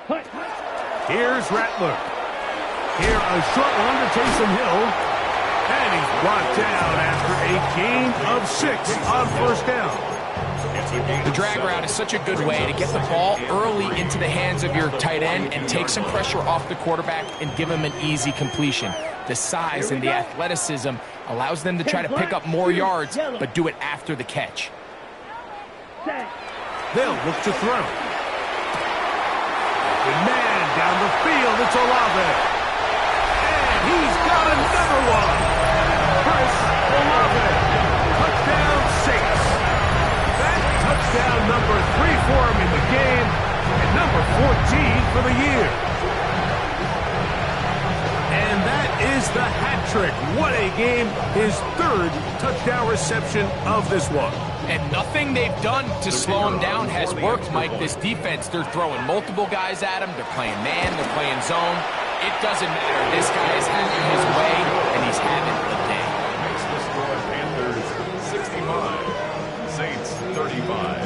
Hut. Here's Rattler. Here a short one to Taysom Hill. And he's brought down after a gain of 6 on first down. The drag route is such a good way to get the ball early into the hands of your tight end and take some pressure off the quarterback and give him an easy completion. The size and the athleticism allows them to try to pick up more yards, but do it after the catch. They'll look to throw. Good man down the field, it's Olave. And he's got another one. Chris Olave. Touchdown, Saints. Touchdown number 3 for him in the game, and number 14 for the year. And that is the hat trick. What a game. His 3rd touchdown reception of this one. And nothing they've done to slow him down has worked, Mike. This defense, they're throwing multiple guys at him. They're playing man, they're playing zone. It doesn't matter. This guy is having his way, and he's having the day. Makes the score Panthers 65, Saints 35.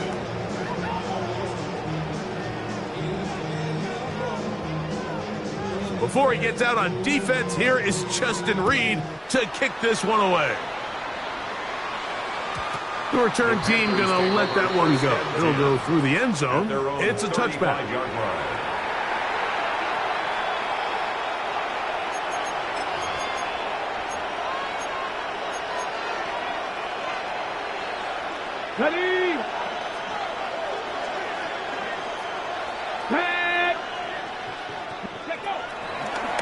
Before he gets out on defense, here is Justin Reed to kick this one away. The return team going to let that one go. It'll go through the end zone. It's a touchback. Ready? Back.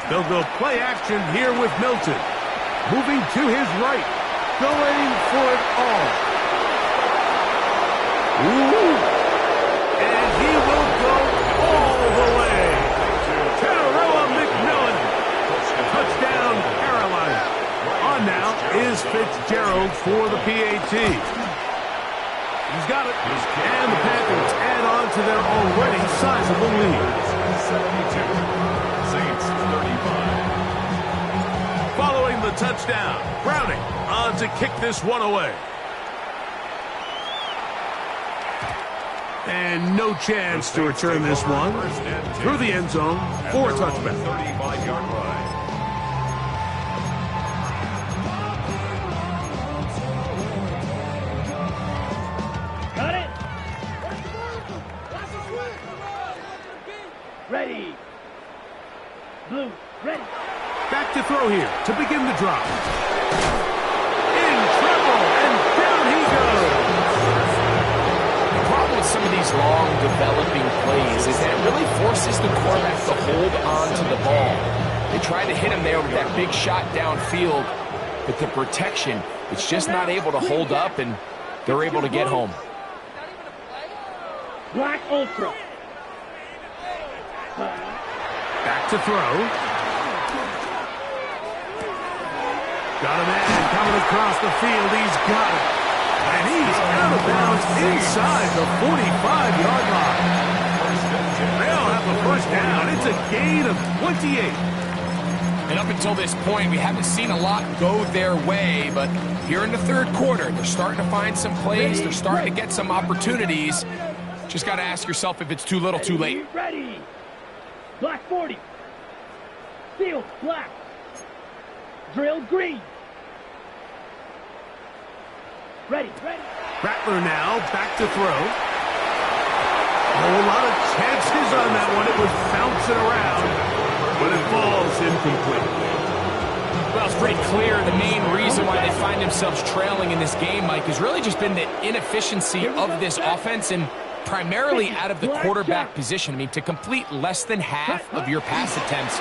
They'll go play action here with Milton. Moving to his right. Going for it all. Ooh. And he will go all the way. Tyrell McMillan. Touchdown, Carolina. On now is Fitzgerald for the PAT. He's got it. And the Panthers add on to their already sizable lead. 72. Saints 35. Following the touchdown, Browning on to kick this one away. And no chance to return this one through the end zone for a touchback. 35-yard line. Got it. Ready. Blue, ready. Back to throw here to begin the drop. In trouble, and down he goes. The problem with some of these long developing plays is that it really forces the quarterback to hold on to the ball. They tried to hit him there with that big shot downfield, but the protection, it's just not able to hold up, and they're able to get home. Black Ultra. Back to throw. Got a man coming across the field. He's got it. And he's out of bounds inside the 45-yard line. They'll have a first down. It's a gain of 28. And up until this point, we haven't seen a lot go their way, but here in the third quarter, they're starting to find some plays. They're starting to get some opportunities. Just got to ask yourself if it's too little, too late. Ready. Black 40. Field, black. Drill, green. Ready, ready. Rattler now back to throw. Oh, a lot of chances on that one. It was bouncing around, but it falls incomplete. Well, it's pretty clear the main reason why they find themselves trailing in this game, Mike, has really just been the inefficiency of this offense and primarily out of the quarterback position. I mean, to complete less than half of your pass attempts,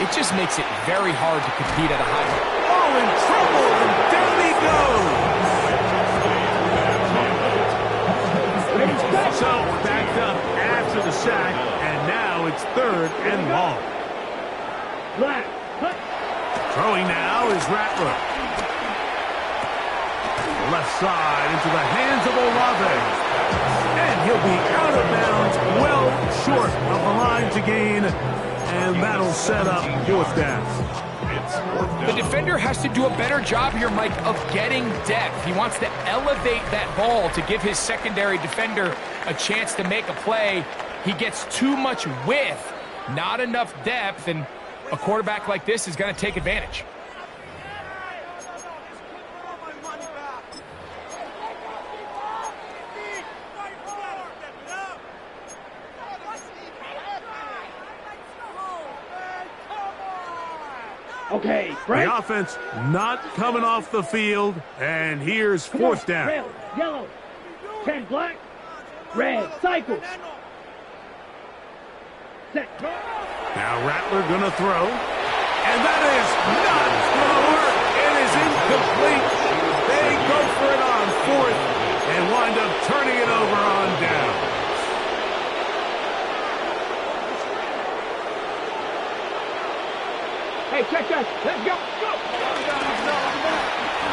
it just makes it very hard to compete at a high level. Oh, in trouble, and down he goes. So, backed up after the sack, and now it's third and long. Black. Throwing now is Rattler. Left side into the hands of Olave. And he'll be out of bounds, well short of the line to gain. And that'll set up fourth down. The defender has to do a better job here, Mike, of getting depth. He wants to elevate that ball to give his secondary defender a chance to make a play. He gets too much width, not enough depth, and a quarterback like this is going to take advantage. Okay, break. The offense not coming off the field, and here's fourth down. Red, yellow, 10 black, red, cycle. Set. Now Rattler gonna throw, and that is not gonna work. It is incomplete. They go for it on fourth and wind up turning it over on down. Hey, check that. Let's go. Go.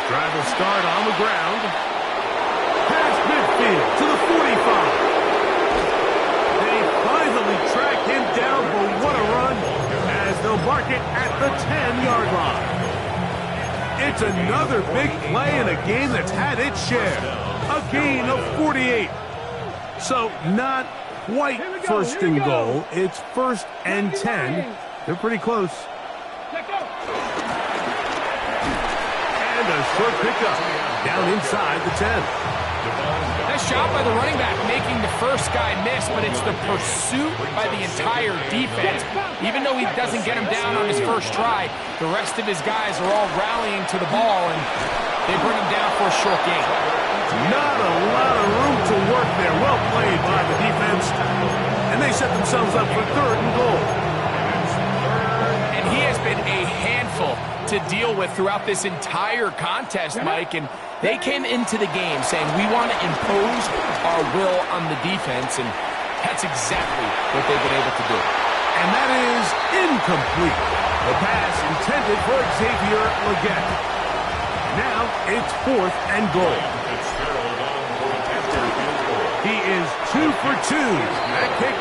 Drive will start on the ground. Past midfield to the 45. They finally track him down, but what a run as they'll mark It's another big play in a game that's had its share. A gain of 48. So not quite first and goal. It's 1st and 10. They're pretty close. And a short pickup down inside the 10. Nice job by the running back making the first guy miss, but it's the pursuit by the entire defense. Even though he doesn't get him down on his first try, the rest of his guys are all rallying to the ball, and they bring him down for a short gain. Not a lot of room to work there. Well played by the defense. And they set themselves up for 3rd and goal. And he has been a handful to deal with throughout this entire contest, Mike, and they came into the game saying, we want to impose our will on the defense, and that's exactly what they've been able to do. And that is incomplete. The pass intended for Xavier Legette. Now it's 4th and goal. He is 2 for 2. That kick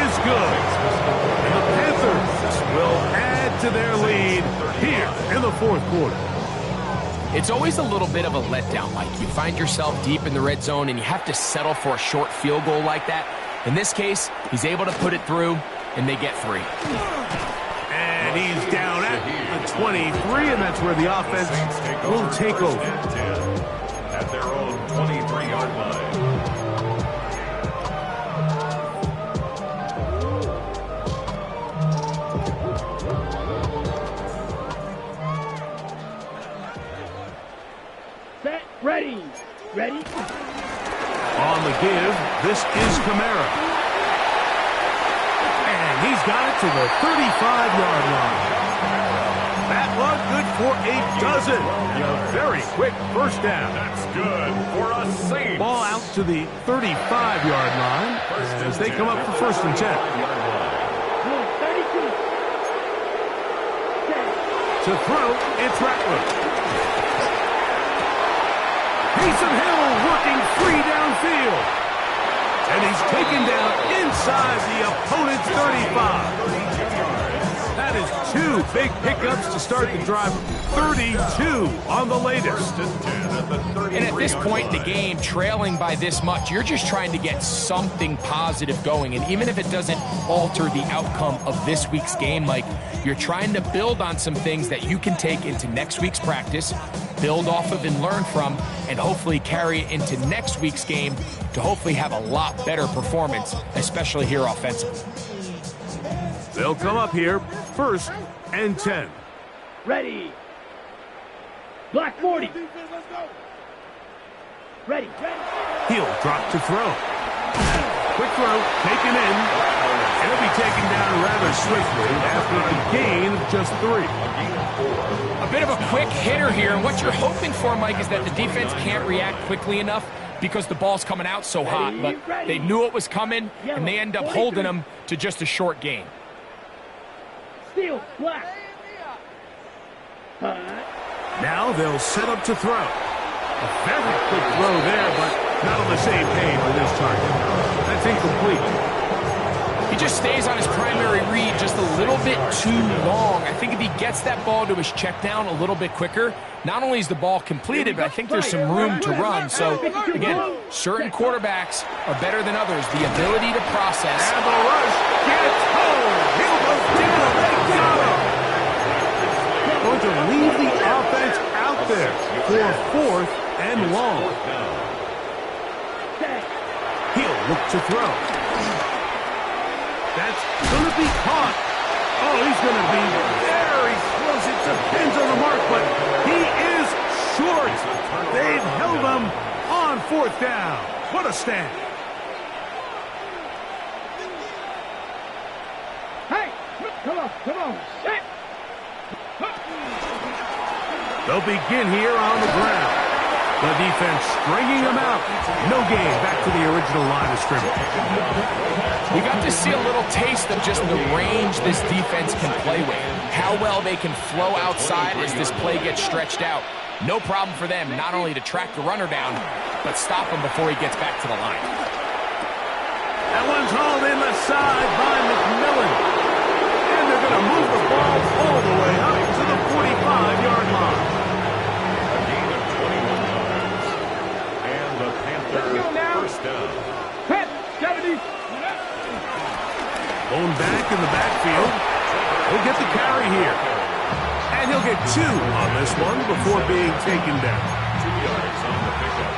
is good. And the Panthers will add to their lead here in the 4th quarter. It's always a little bit of a letdown, Mike. You find yourself deep in the red zone and you have to settle for a short field goal like that. In this case, he's able to put it through, and they get 3. And he's down at the 23, and that's where the offense will take over. At their own 23-yard line. Ready. Ready. On the give, this is Kamara. And he's got it to the 35-yard line. That one good for a dozen. And a very quick first down. That's good for a Saints. Ball out to the 35-yard line as they come up for 1st and 10. 32. To throw, it's Rattler. Taysom Hill working free downfield. And he's taken down inside the opponent's 35. That is 2 big pickups to start the drive. 32 on the latest. And at this point in the game, trailing by this much, you're just trying to get something positive going. And even if it doesn't alter the outcome of this week's game, Mike, you're trying to build on some things that you can take into next week's practice, build off of and learn from, and hopefully carry it into next week's game to hopefully have a lot better performance, especially here offensively. They'll come up here 1st and 10. Ready. Black 40. Ready. He'll drop to throw. Quick throw, taken in. He'll be taken down rather swiftly after a gain of just 3. A bit of a quick hitter here, and what you're hoping for, Mike, is that the defense can't react quickly enough because the ball's coming out so hot, but they knew it was coming, and they end up holding them to just a short gain. Steel, black. Now they'll set up to throw. A very quick throw there, but not on the same page with this target. That's incomplete. He just stays on his primary read just a little bit too long. I think if he gets that ball to his check down a little bit quicker, not only is the ball completed, but I think there's some room to run. So, again, certain quarterbacks are better than others. The ability to process. And the rush gets home. He'll go down. They got him. Going to leave the offense out there for 4th and long. He'll look to throw. That's going to be caught. Oh, he's going to be very close. It depends on the mark, but he is short. They've held him on 4th down. What a stand. Hey, come on. Set. They'll begin here on the ground. The defense stringing them out. No gain. Back to the original line of scrimmage. We got to see a little taste of just the range this defense can play with. How well they can flow outside as this play gets stretched out. No problem for them not only to track the runner down, but stop him before he gets back to the line. That one's hauled in the side by McMillan. And they're going to move the ball all the way up to the 45-yard line. first down. 70. Going back in the backfield. He'll get the carry here. And he'll get 2 on this one before being taken down. 2 yards on the pickup.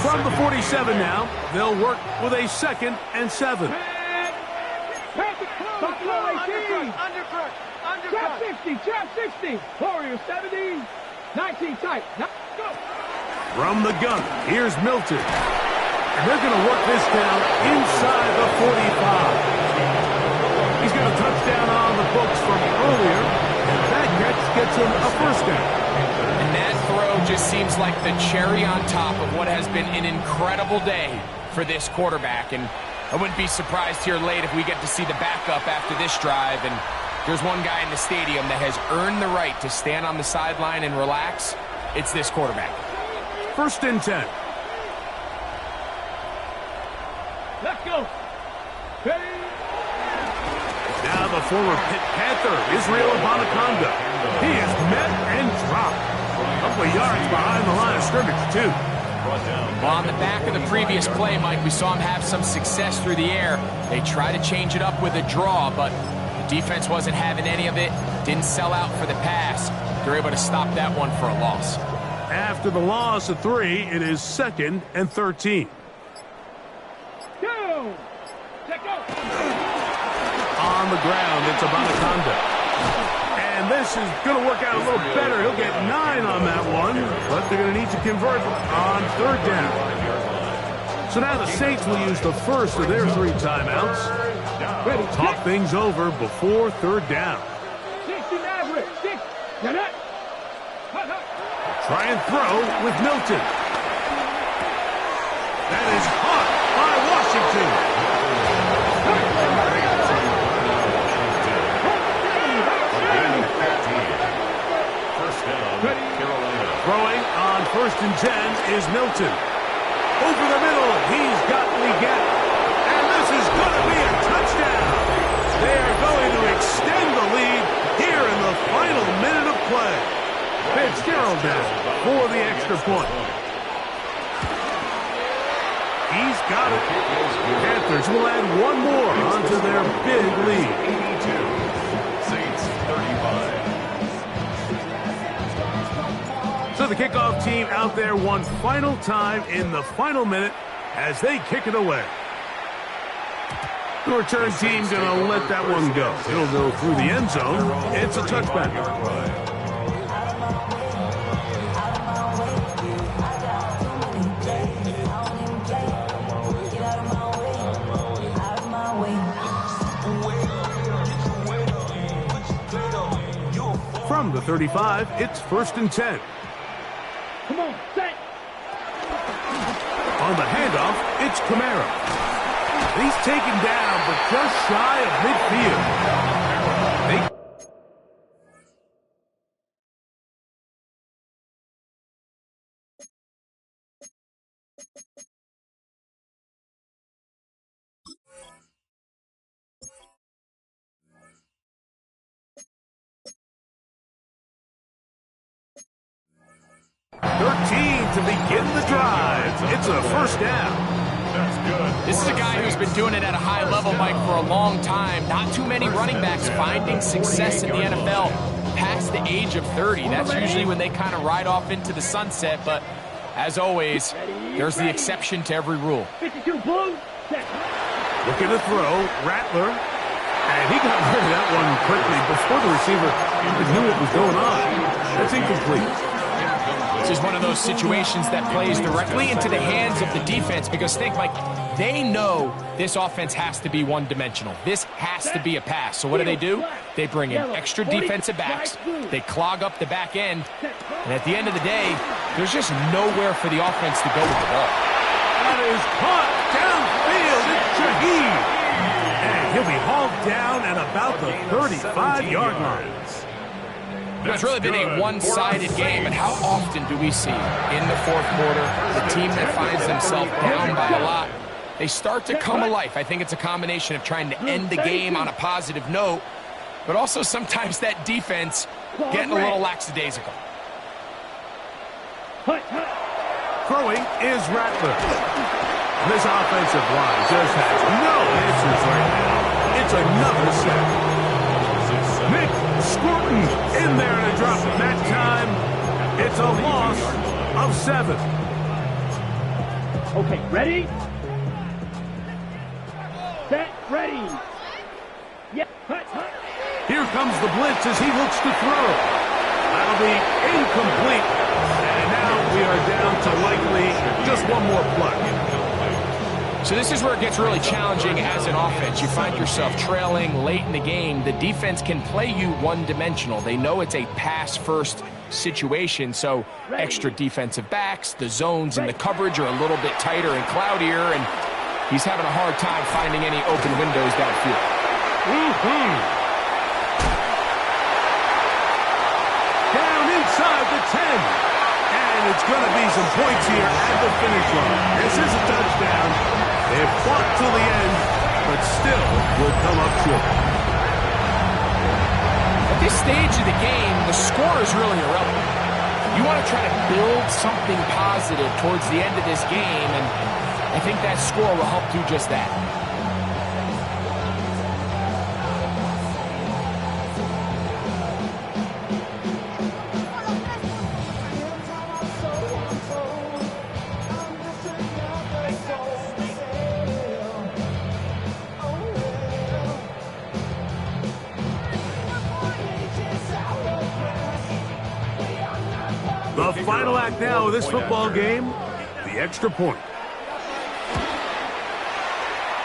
From the 47 now, they'll work with a 2nd and 7. Undercut. Trap 60. Trap 60. Warrior 70. 19 tight. Now go. From the gun, here's Milton. And they're going to work this down inside the 45. He's got a touchdown on the books from earlier. That catch gets him a first down. And that throw just seems like the cherry on top of what has been an incredible day for this quarterback. And I wouldn't be surprised here late if we get to see the backup after this drive. And there's one guy in the stadium that has earned the right to stand on the sideline and relax. It's this quarterback. 1st and 10. Let's go. Ready. Now the former Pitt Panther, Israel Abonaconda. He is met and dropped. A couple of yards behind the line of scrimmage, too. Well, on the back of the previous play, Mike, we saw him have some success through the air. They tried to change it up with a draw, but the defense wasn't having any of it. Didn't sell out for the pass. They're able to stop that one for a loss. After the loss of 3, it is 2nd and 13. Go. Check go. On the ground, it's Abonaconda. And this is going to work out a little better. He'll get 9 on that one, but they're going to need to convert on 3rd down. So now the Saints will use the first of their 3 timeouts. Talk things over before 3rd down. 60 average. 6. Try and throw with Milton. That is caught by Washington. Throwing on 1st and 10 is Milton. Over the middle, he's got Leggett. And this is going to be a touchdown. They are going to extend the lead here in the final minute of play. Fitzgerald down for the extra point. He's got it. Panthers will add 1 more onto their big lead. 82. Saints 35. So the kickoff team out there one final time in the final minute as they kick it away. The return team going to let that one go. It'll go through the end zone. It's a touchback. From the 35, it's 1st and 10. Come on, set. On the handoff, it's Kamara. He's taken down, but just shy of midfield. To begin the drive. It's a first down. That's good. This is a guy who's been doing it at a high level, Mike, for a long time. Not too many running backs finding success in the NFL past the age of 30. That's usually when they kind of ride off into the sunset. But as always, there's the exception to every rule. 52 blue. Looking to throw, Rattler. And he got rid of that one quickly before the receiver even knew what was going on. That's incomplete. This is one of those situations that plays directly into the hands of the defense because think, Mike, they know this offense has to be one-dimensional. This has to be a pass. So what do? They bring in extra defensive backs. They clog up the back end. And at the end of the day, there's just nowhere for the offense to go with the ball. That is caught downfield. It's Shaheed. And he'll be hauled down at about the 35-yard line. It's really been a one-sided game, but how often do we see in the 4th quarter the team that finds themselves down by a lot, they start to come alive. I think it's a combination of trying to end the game on a positive note, but also sometimes that defense getting a little lackadaisical. Throwing is Rattler. This offensive line just has no answers right now. It's another sack. Nick Scruton in there to drop it. That time, it's a loss of 7. Okay, ready? Set, ready. Yeah, hut. Here comes the blitz as he looks to throw. That'll be incomplete. And now we are down to likely just one more play. So this is where it gets really challenging as an offense. You find yourself trailing late in the game. The defense can play you one-dimensional. They know it's a pass-first situation, so extra defensive backs, the zones and the coverage are a little bit tighter and cloudier, and he's having a hard time finding any open windows downfield. Down inside the 10. And it's going to be some points here at the finish line. This is a touchdown. They've fought till the end, but still will come up short. At this stage of the game, the score is really irrelevant. You want to try to build something positive towards the end of this game, and I think that score will help do just that. The final act now of this football game, the extra point.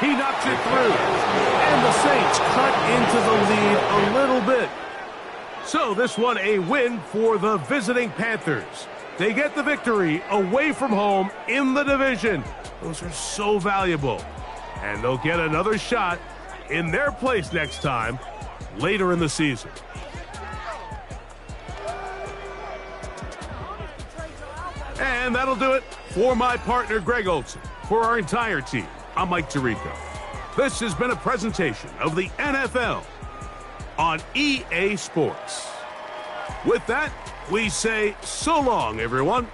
He knocks it through, and the Saints cut into the lead a little bit. So this one a win for the visiting Panthers. They get the victory away from home in the division. Those are so valuable. And they'll get another shot in their place next time later in the season. And that'll do it for my partner, Greg Olson. For our entire team, I'm Mike Tirico. This has been a presentation of the NFL on EA Sports. With that, we say so long, everyone.